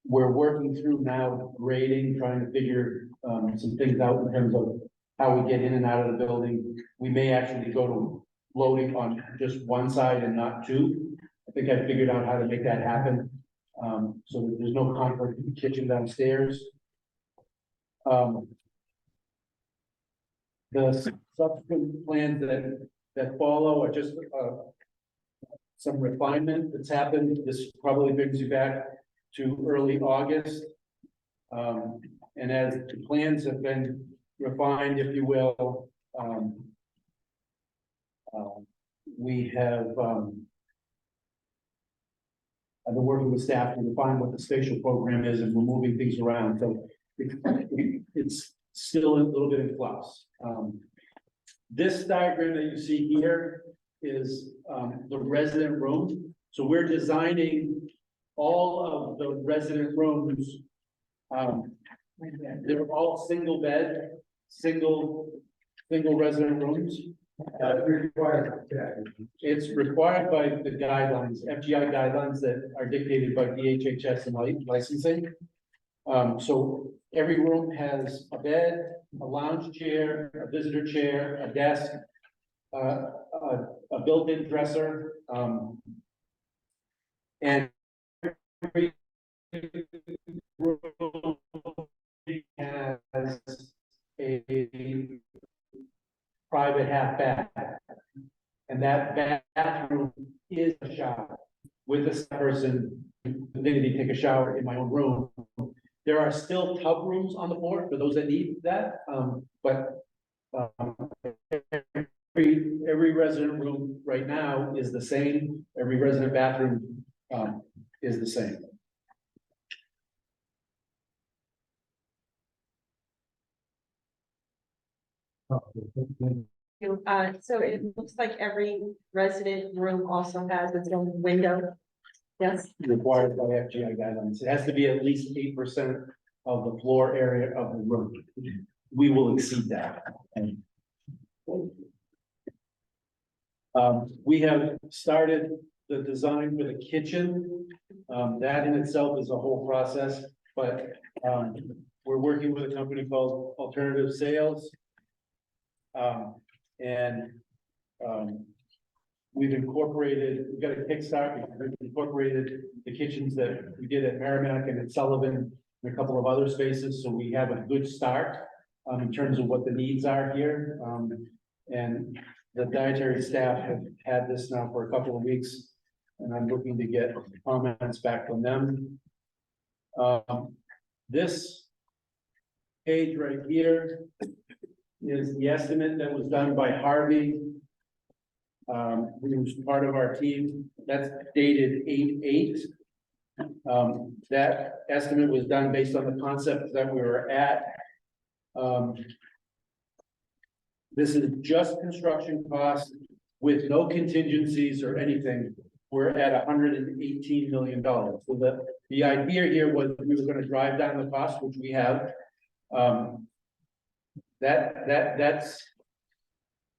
We're working through now grading, trying to figure some things out in terms of how we get in and out of the building. We may actually go to loading on just one side and not two. I think I figured out how to make that happen. So that there's no conflict in the kitchen downstairs. The subsequent plans that follow are just some refinement that's happened. This probably brings you back to early August. And as the plans have been refined, if you will, we have I've been working with staff to define what the spatial program is, and we're moving things around. So it's still a little bit in flux. This diagram that you see here is the resident room. So we're designing all of the resident rooms. They're all single bed, single resident rooms. It's required by the guidelines, FGI guidelines that are dictated by DHHS and licensing. So every room has a bed, a lounge chair, a visitor chair, a desk, a built-in dresser, and every room has a private half bath, and that bathroom is a shower with this person. They take a shower in my own room. There are still tub rooms on the floor for those that need that, but every resident room right now is the same. Every resident bathroom is the same. So it looks like every resident room also has its own window. Yes, Required by FGI guidelines. It has to be at least 8% of the floor area of the room. We will exceed that. We have started the design for the kitchen. That in itself is a whole process, but, we're working with a company called Alternative Sales. And, we've got a kickstart, we've incorporated the kitchens that we did at Merrimack and at Sullivan and a couple of other spaces, so we have a good start in terms of what the needs are here. And the dietary staff have had this now for a couple of weeks, and I'm looking to get comments back from them. This page right here is the estimate that was done by Harvey, who was part of our team. That's dated 8/8. That estimate was done based on the concept that we were at. This is just construction costs with no contingencies or anything. We're at $118 million. So the idea here was we were gonna drive down the cost, which we have. That's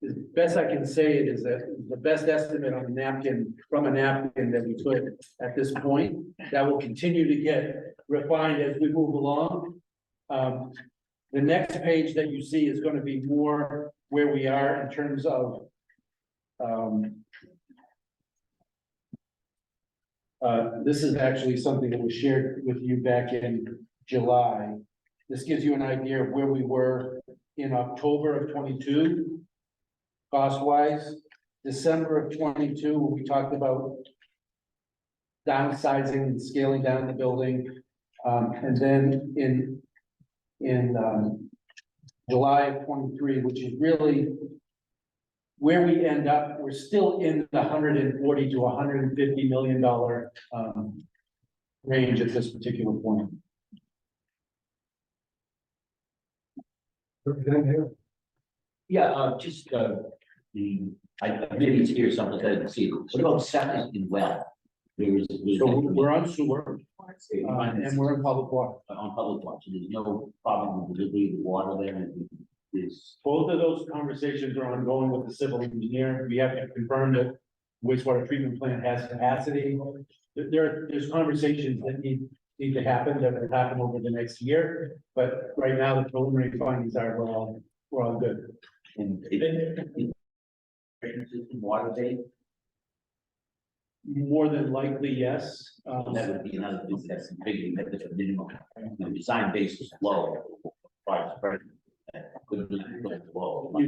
the best I can say it is that the best estimate on a napkin, from a napkin that we put at this point. That will continue to get refined as we move along. The next page that you see is gonna be more where we are in terms of this is actually something that was shared with you back in July. This gives you an idea of where we were in October of 22, cost-wise. December of 22, when we talked about downsizing and scaling down the building. And then in July of 23, which is really where we end up, we're still in the $140 to $150 million range at this particular point. Yeah, just, I maybe hear something that I didn't see. What about septic and well? So we're on sewer, and we're in public water. On public water, so there's no problem with the delivery of the water there, is. Both of those conversations are ongoing with the civil engineer. We have to confirm that wastewater treatment plant has capacity. There's conversations that need to happen, that will happen over the next year. But right now, the preliminary findings are we're all good. And water bay, More than likely, yes. that would be another thing that's big, that's a minimum, design basis low. You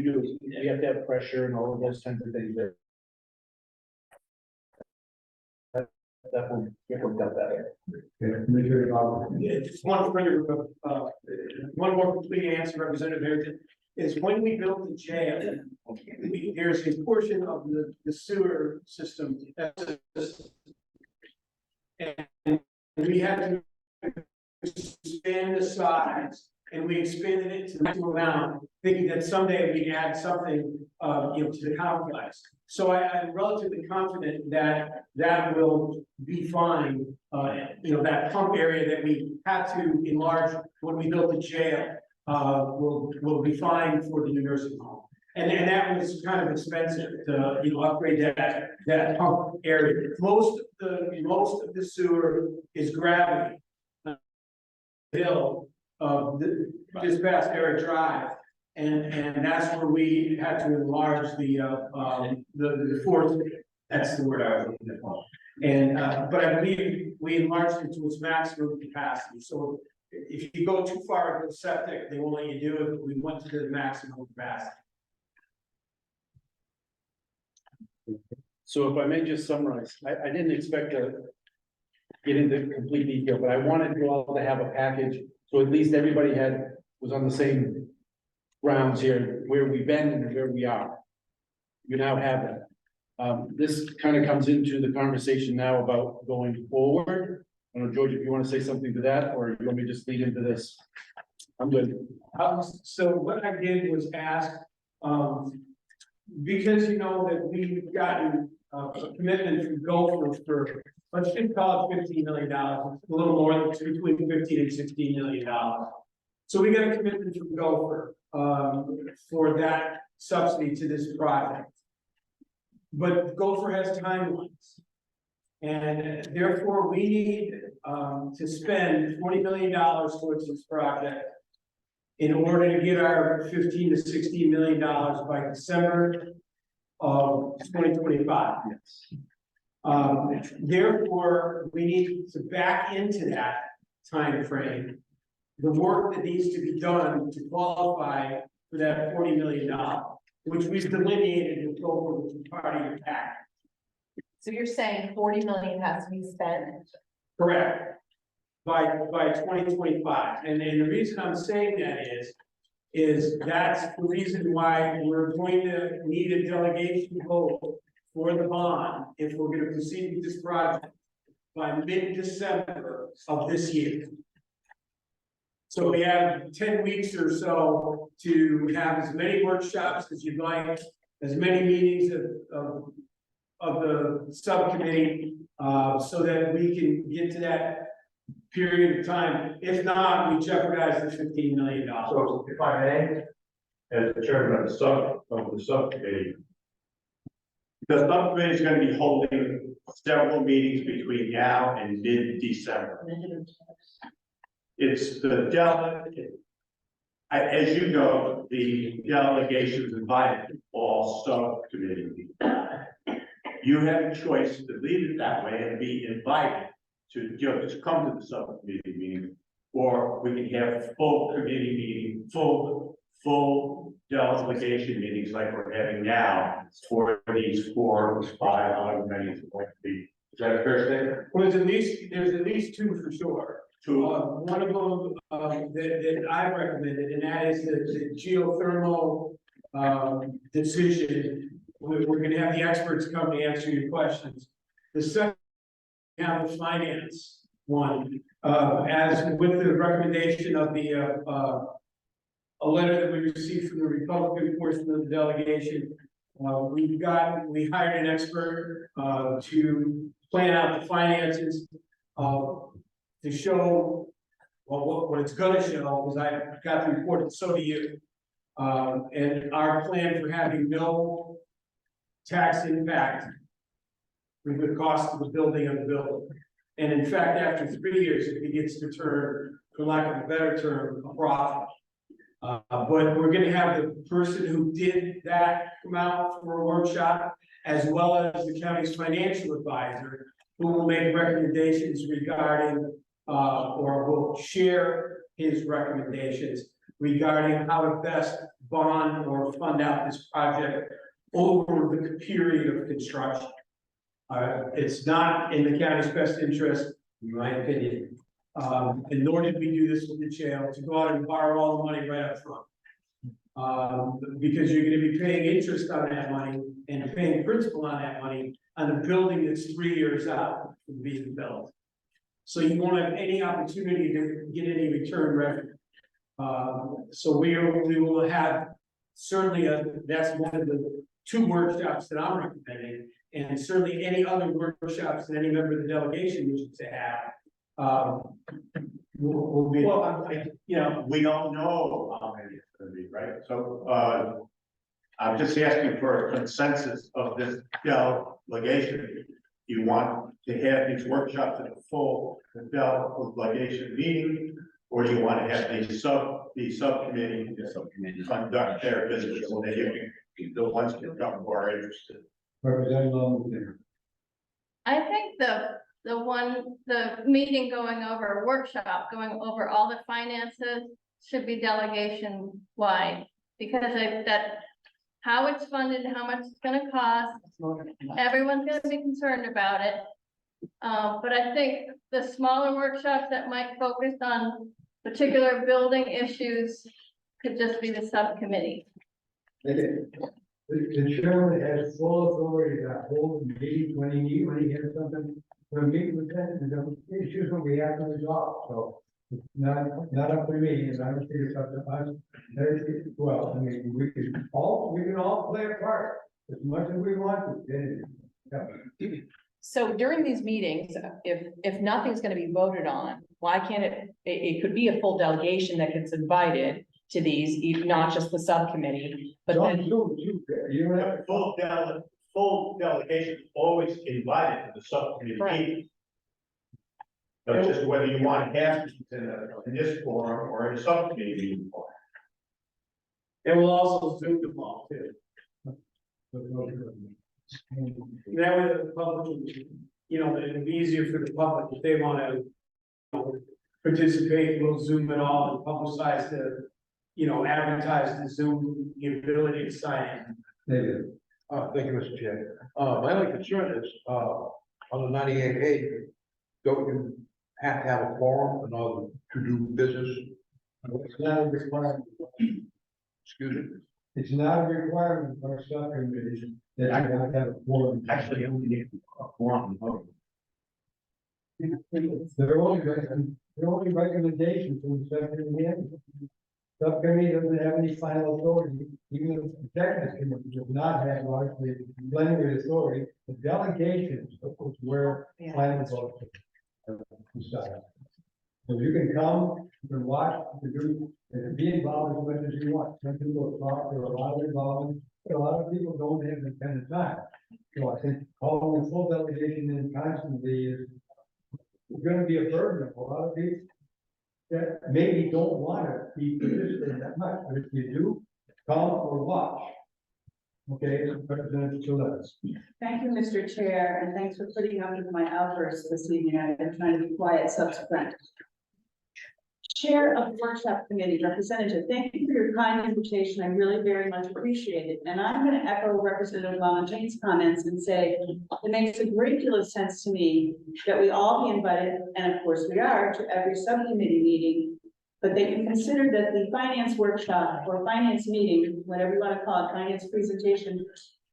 do, you have to have pressure and all of those kinds of things there. That will get worked out better. Yeah, just one further, one more complete answer, Representative Harrington, is when we built the jail, there's a portion of the sewer system that's. And we had to expand the size, and we expanded it to the maximum amount, thinking that someday we'd add something, to the complex. So I'm relatively confident that that will be fine. That pump area that we had to enlarge when we built the jail, will be fine for the new nursing home. And that was kind of expensive to, upgrade that pump area. Most of the sewer is gravity. Hill, just past Eric Drive. And that's where we had to enlarge the fourth, that's the word I was looking for. And, but I believe we enlarged it to its maximum capacity. So if you go too far into the septic, they won't let you do it, but we went to the maximum capacity. So if I may just summarize, I didn't expect to get into complete detail, but I wanted you all to have a package. So at least everybody was on the same grounds here, where we've been and where we are. You now have that. This kind of comes into the conversation now about going forward. I don't know, George, if you want to say something to that, or you want me to just lead into this? I'm good. So what I did was ask, because that we've gotten a commitment from Gopher for, let's just call it $15 million, it's a little more than between 15 and $16 million. So we got a commitment from Gopher, for that subsidy to this project. But Gopher has timelines. And therefore, we need, to spend $40 million towards this project in order to get our $15 to $16 million by December of 2025. Therefore, we need to back into that time frame the work that needs to be done to qualify for that $40 million, which we've delineated with Gopher, which is part of your pack. So you're saying 40 million has to be spent? Correct. By 2025. And the reason I'm saying that is that's the reason why we're going to need a delegation vote for the bond if we're going to proceed with this project by mid-December of this year. So we have 10 weeks or so to have as many workshops as you'd like, as many meetings of the subcommittee, so that we can get to that period of time. If not, we jeopardize the $15 million. So if I may, as the chairman of the subcommittee, the subcommittee is going to be holding several meetings between now and mid-December. It's the delegate. As you know, the delegation is invited to all subcommittee meetings. You have a choice to leave it that way and be invited to just come to the subcommittee meeting, or we can have full committee meeting, full delegation meetings like we're having now for these 4 or 5, however many it's going to be. Is that a fair statement? Well, there's at least 2 for sure. One of them that I recommended, and that is the geothermal decision. We're going to have the experts come to answer your questions. The second, we have the finance one, as with the recommendation of the a letter that we received from the Republican portion of the delegation. We hired an expert to plan out the finances to show what it's going to show, because I got the report, and so do you. And our plan for having no tax impact with the cost of the building of the building. And in fact, after 3 years, it begins to turn, for lack of a better term, a profit. But we're gonna have the person who did that come out for a workshop, as well as the county's financial advisor, who will make recommendations regarding, or will share his recommendations regarding how to best bond or fund out this project over the period of construction. It's not in the county's best interest, in my opinion. And nor did we do this with the jail, to go out and borrow all the money right up front. Because you're gonna be paying interest on that money and paying principal on that money on a building that's 3 years out from being built. So you won't have any opportunity to get any return revenue. So we will have certainly that's one of the 2 workshops that I'm recommending, and certainly any other workshops that any member of the delegation wishes to have. Will be. Well, we don't know how many it's going to be, right? So I'm just asking for a consensus of this delegation. You want to have these workshops at a full delegation meeting, or do you want to have the subcommittee conduct their business so that the ones that become more interested? I think the meeting going over, workshop going over all the finances should be delegation wide. Because that, how it's funded, how much it's gonna cost, everyone's gonna be concerned about it. But I think the smaller workshops that might focus on particular building issues could just be the subcommittee. The chairman has full authority to hold meetings when he has something, when meet with them, and the issues will be after the job, so. It's not up to me, and I don't think it's up to us. Well, I mean, we can all play a part as much as we want to. So during these meetings, if nothing's gonna be voted on, why can't it could be a full delegation that gets invited to these, not just the subcommittee, but then. You have Full delegation is always invited to the subcommittee Right. meeting. But it's just whether you want to have in this forum or in a subcommittee meeting. And we'll also zoom them all too. That way the public, it'll be easier for the public if they want to participate, we'll zoom it all and publicize advertise the Zoom, the ability to sign in. Thank you, Mr. Chair. My only concern is, on the 98A, don't you have to have a forum in order to do business? It's not a requirement. Excuse me? It's not a requirement for a subcommittee that I have to have a forum. Actually, you only need a forum. There are only recommendations from the subcommittee. Subcommittee doesn't have any final authority, even if the executive committee does not have largely plenary authority. The delegation is where final votes are decided. So you can come, you can watch, you can do, and be involved as much as you want. Some people talk, there are a lot of involvement, but a lot of people don't have the kind of time. So I think calling a full delegation in constantly is gonna be a burden of a lot of people that maybe don't want to be participating that much, but if you do, come or watch. Okay, Representative Gillette. Thank you, Mr. Chair, and thanks for putting up with my outbursts this evening. I've been trying to be quiet subsequent. Chair of the Workshop Committee, Representative, thank you for your kind invitation. I really very much appreciate it. And I'm going to echo Representative Valentine's comments and say it makes a great deal of sense to me that we all be invited, and of course we are, to every subcommittee meeting, but that you consider that the finance workshop or finance meeting, whatever you want to call it, finance presentation,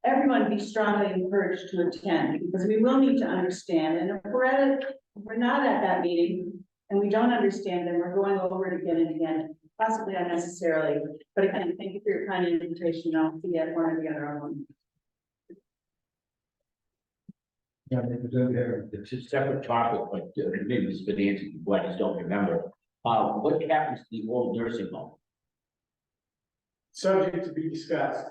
everyone be strongly encouraged to attend, because we will need to understand. And if we're not at that meeting, and we don't understand, then we're going over it again and again, possibly unnecessarily. But again, thank you for your kind invitation. I'll see you at one or the other one. It's a separate topic, but maybe it's been answered, but I just don't remember. What happens to the old nursing home? Subject to be discussed.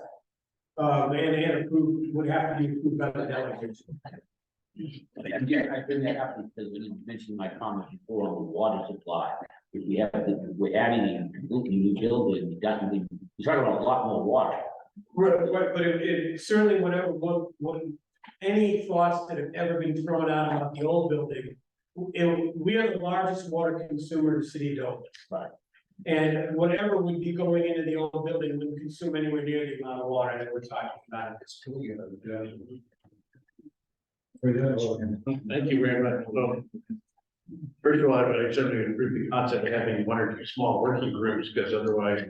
And approved, would have to be approved by the delegation. Again, I think that happens because when you mentioned my comment before on the water supply, if we have, we're adding a completely new building, definitely, we're talking about a lot more water. Right, but it certainly what any thoughts that have ever been thrown out about the old building, we are the largest water consumer in the city of Dover. Right. And whatever would be going into the old building wouldn't consume anywhere near the amount of water that we're talking about in this community. Thank you very much. Well, first of all, I would certainly agree with the concept of having one or two small working groups, because otherwise,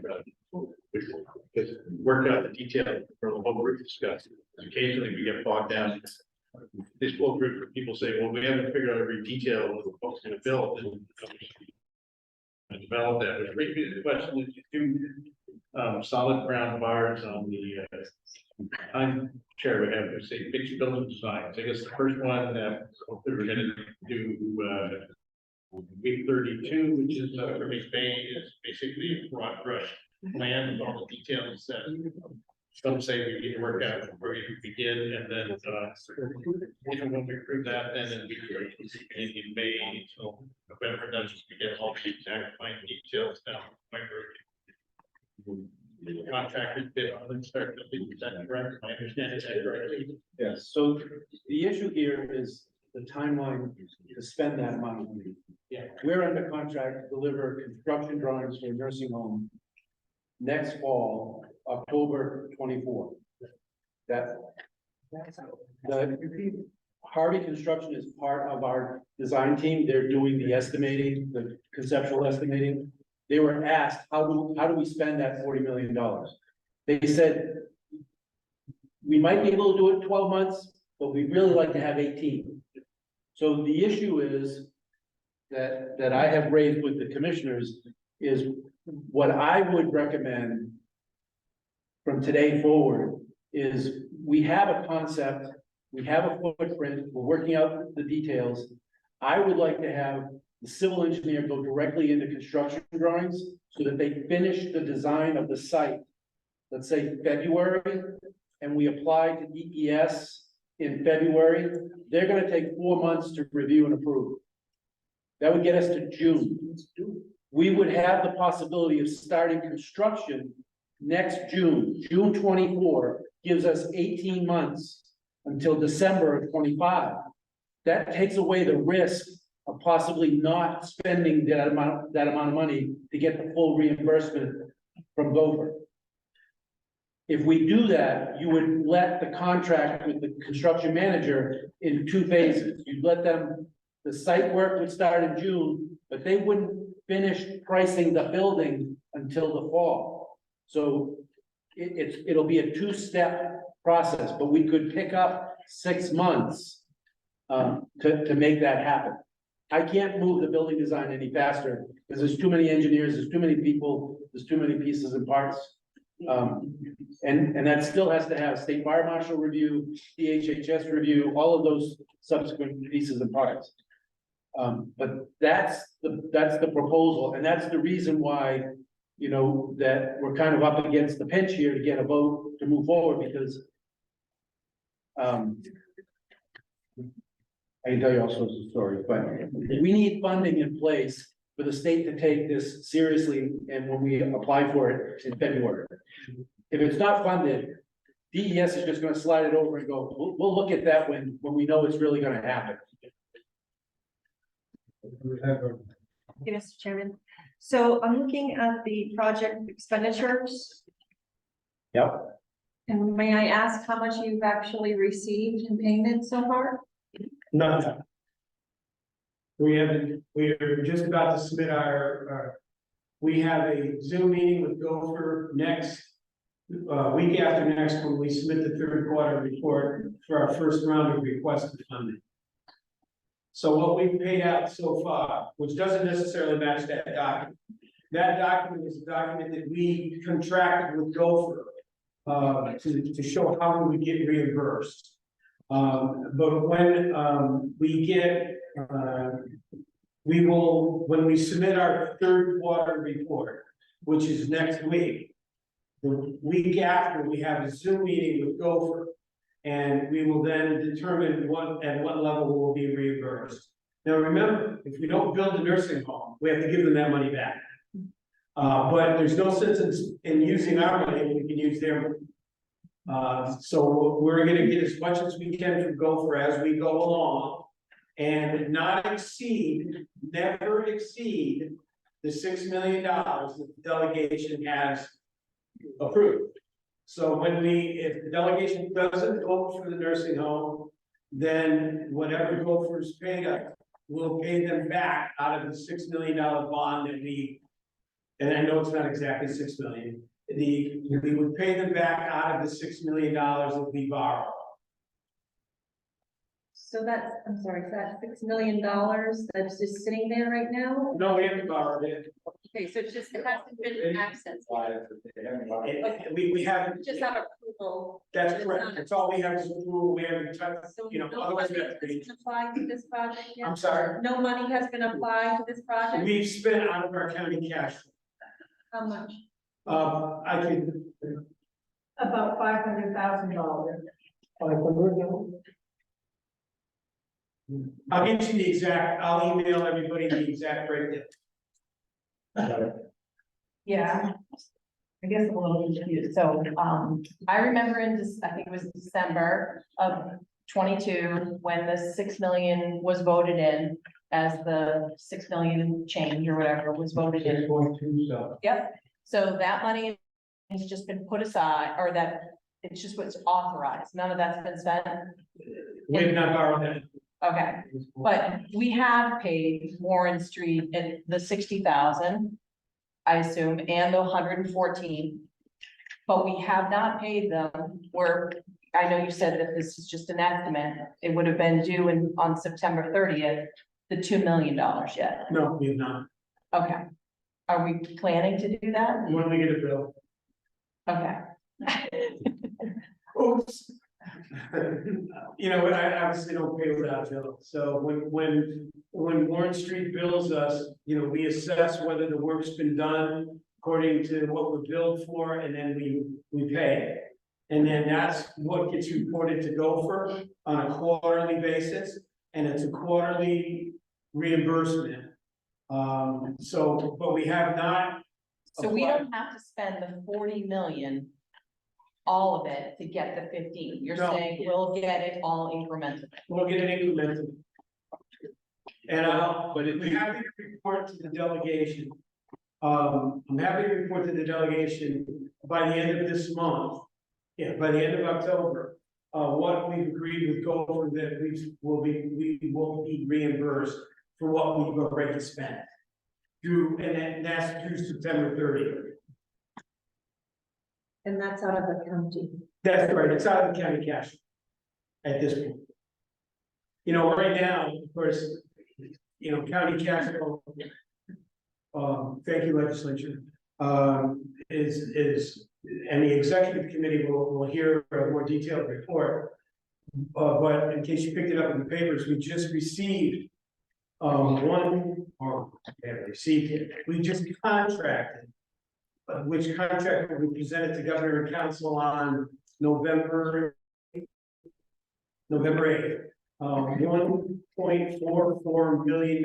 because work out the detail for the whole group discuss. Occasionally we get bogged down. This whole group of people say, well, we haven't figured out every detail of what folks going to build. And develop that. But the question is, you do solid ground bars on the I'm chair would have to say fixed building designs. I guess the first one that we were gonna do week 32, which is Hermes Bay, is basically a broad brush plan with all the details that some say we need to work out before we begin, and then even when we approve that, then it'll be in May until November, that's just to get all the exact fine details down. The contractors bid on and start to think, is that correct? I understand it correctly. Yes, so the issue here is the timeline to spend that money. Yeah. We're under contract to deliver construction drawings for a nursing home next fall, October 24th. The Harvey Construction is part of our design team. They're doing the estimating, the conceptual estimating. They were asked, how do we spend that $40 million? They said, we might be able to do it in 12 months, but we'd really like to have 18. So the issue is that I have raised with the commissioners is what I would recommend from today forward is we have a concept We have a footprint, we're working out the details. I would like to have the civil engineer go directly into construction drawings so that they finish the design of the site. Let's say February, and we apply to DES in February, they're gonna take 4 months to review and approve. That would get us to June. We would have the possibility of starting construction next June. June 24 gives us 18 months until December of 25. That takes away the risk of possibly not spending that amount of money to get the full reimbursement from Gopher. If we do that, you would let the contract with the construction manager in 2 phases. You'd let them, the site work would start in June, but they wouldn't finish pricing the building until the fall. So it'll be a 2-step process, but we could pick up 6 months to make that happen. I can't move the building design any faster because there's too many engineers, there's too many people, there's too many pieces and parts. And that still has to have state fire marshal review, DHHS review, all of those subsequent pieces and parts. But that's the proposal, and that's the reason why, you know, that we're kind of up against the pinch here to get a vote to move forward, because I can tell you all sorts of stories, but we need funding in place for the state to take this seriously, and when we apply for it in February. If it's not funded, DES is just gonna slide it over and go, we'll look at that when we know it's really gonna happen. Mr. Chairman, so I'm looking at the project expenditures. Yep. And may I ask how much you've actually received in payment so far? None. We are just about to submit we have a Zoom meeting with Gopher next, week after next, when we submit the 3rd quarter report for our first round of requested funding. So what we've paid out so far, which doesn't necessarily match that document is a document that we contracted with Gopher to show how we would get reimbursed. But when we get, when we submit our 3rd quarter report, which is next week, the week after, we have a Zoom meeting with Gopher, and we will then determine at what level we will be reimbursed. Now, remember, if we don't build a nursing home, we have to give them that money back. But there's no sense in using our money if we can use their money. So we're gonna get as much as we can from Gopher as we go along, and not exceed, never exceed the $6 million that the delegation has approved. So if the delegation doesn't vote for the nursing home, then whatever Gopher's paid us, we'll pay them back out of the $6 million bond that and I know it's not exactly 6 million. We would pay them back out of the $6 million that we borrowed. So that's, I'm sorry, is that $6 million that's just sitting there right now? No, we haven't borrowed it. Okay, so it's just, it hasn't been accessed. We haven't. Just have approval. That's correct. That's all we have is approval. We haven't touched, So you know, no otherwise we money have to. has been applied to this project yet? I'm sorry. No money has been applied to this project? We've spent out of our county cash. How much? I can, About $500,000. 500 I'll get you the exact, I'll email everybody the exact breakdown. Yeah. I guess I'm a little confused. So, I remember I think it was December of 22, when the 6 million was voted in, as the 6 million change or whatever was voted in. 6.2, so. Yep, so that money has just been put aside, or that it's just what's authorized. None of that's been spent. We have not borrowed that. Okay, but we have paid Warren Street at the 60,000, I assume, and the 114. But we have not paid them, I know you said that this is just an estimate. It would have been due on September 30th, the $2 million yet. No, we have not. Okay. Are we planning to do that? When we get a bill. Okay. Oops. You know, I obviously don't pay without bill, so when Warren Street bills us, you know, we assess whether the work's been done according to what we're billed for, and then we pay. And then that's what gets reported to Gopher on a quarterly basis, and it's a quarterly reimbursement. But we have not. So we don't have to spend the 40 million, all of it, to get the 15. You're No. saying we'll get it all incrementally. We'll get an incremental. And we have to report to the delegation. I'm happy to report to the delegation by the end of this month. Yeah, by the end of October, what we've agreed with Gopher that we will be reimbursed for what we've already spent. And that's through September 30th. And that's out of the county. That's right, it's out of the county cash at this point. You know, right now, of course, you know, county cash flow, thank you, legislature, is, and the executive committee will hear a more detailed report. But in case you picked it up in the papers, we just received, we just contracted. Which contract will be presented to governor and council on November 8th. $1.44 million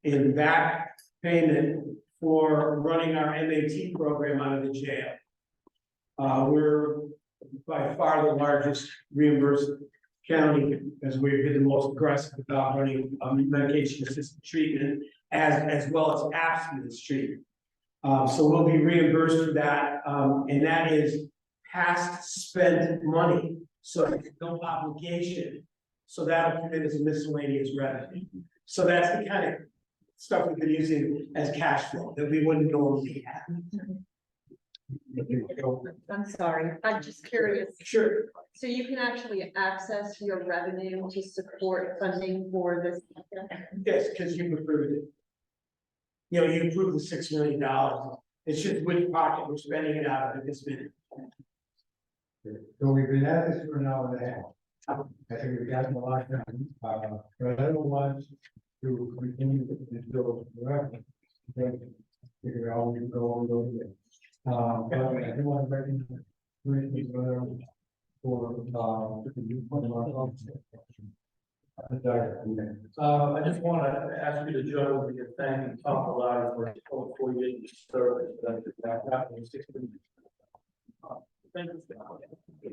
in back payment for running our MAT program out of the jail. We're by far the largest reimbursed county, as we've been the most aggressive about running medication assisted treatment as well as abstinence treatment. So we'll be reimbursed for that, and that is past spent money, so there's no obligation. So that'll come in as a miscellaneous revenue. So that's the kind of stuff we've been using as cash flow that we wouldn't normally have. I'm sorry, I'm just curious. Sure. So you can actually access your revenue to support funding for this? Yes, because you've approved it. You know, you approved the $6 million. It's just which pocket we're spending it out of at this minute. So we've been at this for an hour and a half. I think we've gotten a lot done, but I don't want to continue until forever. Figure out we go on those days. But I do want to recognize for I just want to ask you to join me in thanking Tom Malari for his 4 years of service. That happened in 16. Thank you.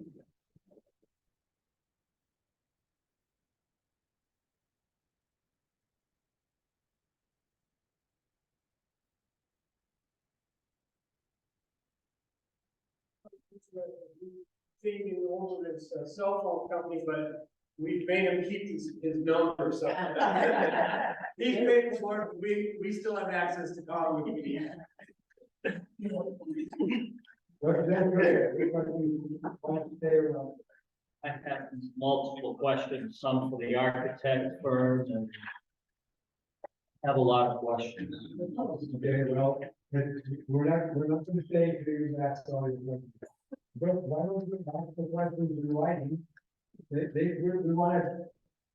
Taking over this cell phone company, but we made him keep his number, so. He's paid for it, we still have access to call him if we need. I have multiple questions, some for the architect firm and have a lot of questions. Okay, well, we're not going to say who that's always. But why don't we ask the questions in writing? We want to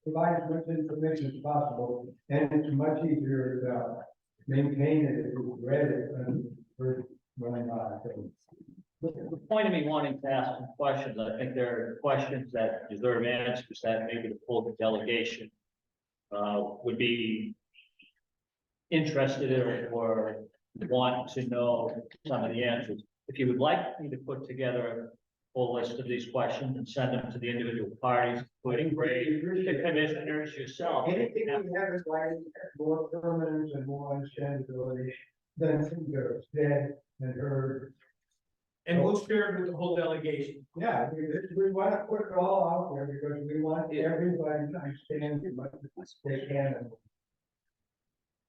provide as much information as possible, and it's much easier to maintain it if you read it and we're running out of things. The point of me wanting to ask some questions, I think there are questions that deserve answers that maybe the full delegation would be interested in or want to know some of the answers. If you would like me to put together a full list of these questions and send them to the individual parties, including the commissioners, yourself. Anything we have is like more permanence and more understandability than things that are said and heard. And we'll share it with the whole delegation. Yeah, we want to put it all out there because we want everybody to understand as much as they can.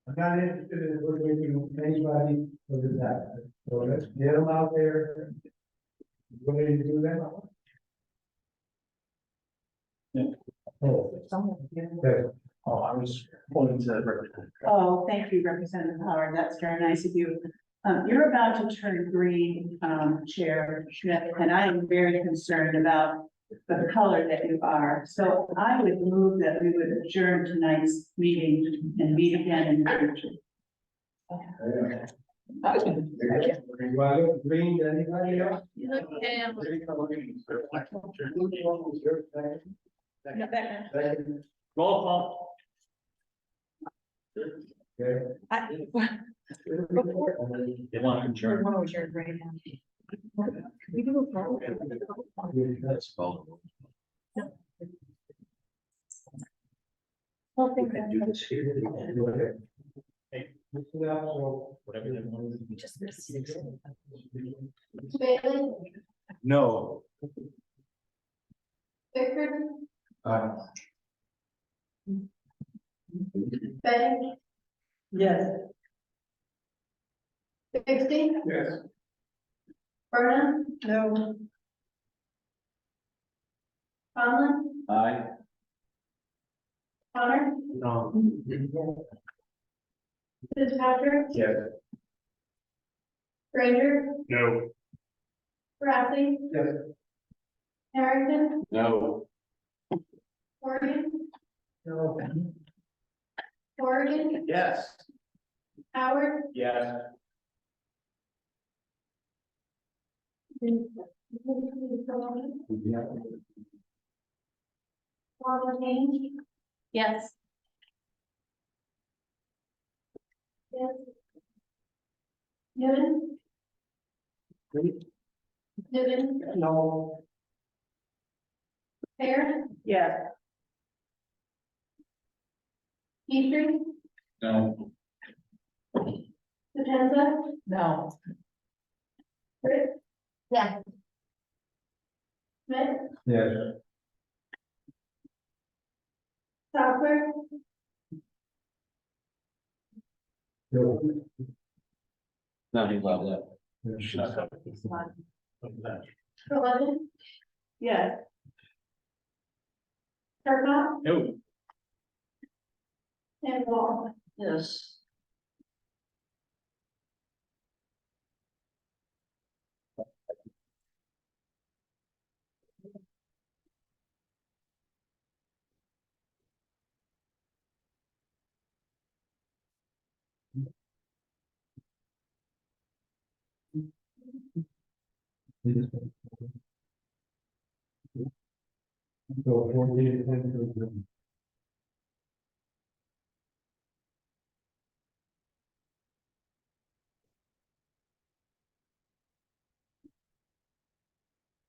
I'm not interested in making anybody for the that. So let's get them out there. What do you do that? Okay. Oh, I was pointing to Representative. Oh, thank you, Representative Howard. That's very nice of you. You're about to turn green, Chair Schmidt, and I am very concerned about the color that you are. So I would move that we would adjourn tonight's meeting and meet again in the future. Green, anybody else? You look, Roll call. Okay. Before, They want to adjourn. one was your right now. We can go forward. Well, thank you. Whatever they want. We just missed. Bailey, No. Bickford, Uh, Betty, Yes. Dixie, Yes. Vernon, No. Conlon, Aye. Connor, no. Fitzpatrick, Yes. Granger, No. Rassy, Yes. Harrington, No. Oregon, No. Oregon, Yes. Howard. Yes. Paula Kane, yes. yes. Newton, Newton, No. Fair, Yes. Petrie, No. Potenza, No. Rick, Yeah. Smith, Yes. Southworth, No. Nothing about that. Trelevin, Yes. Turcott, No. and Wall. Yes. So 48 and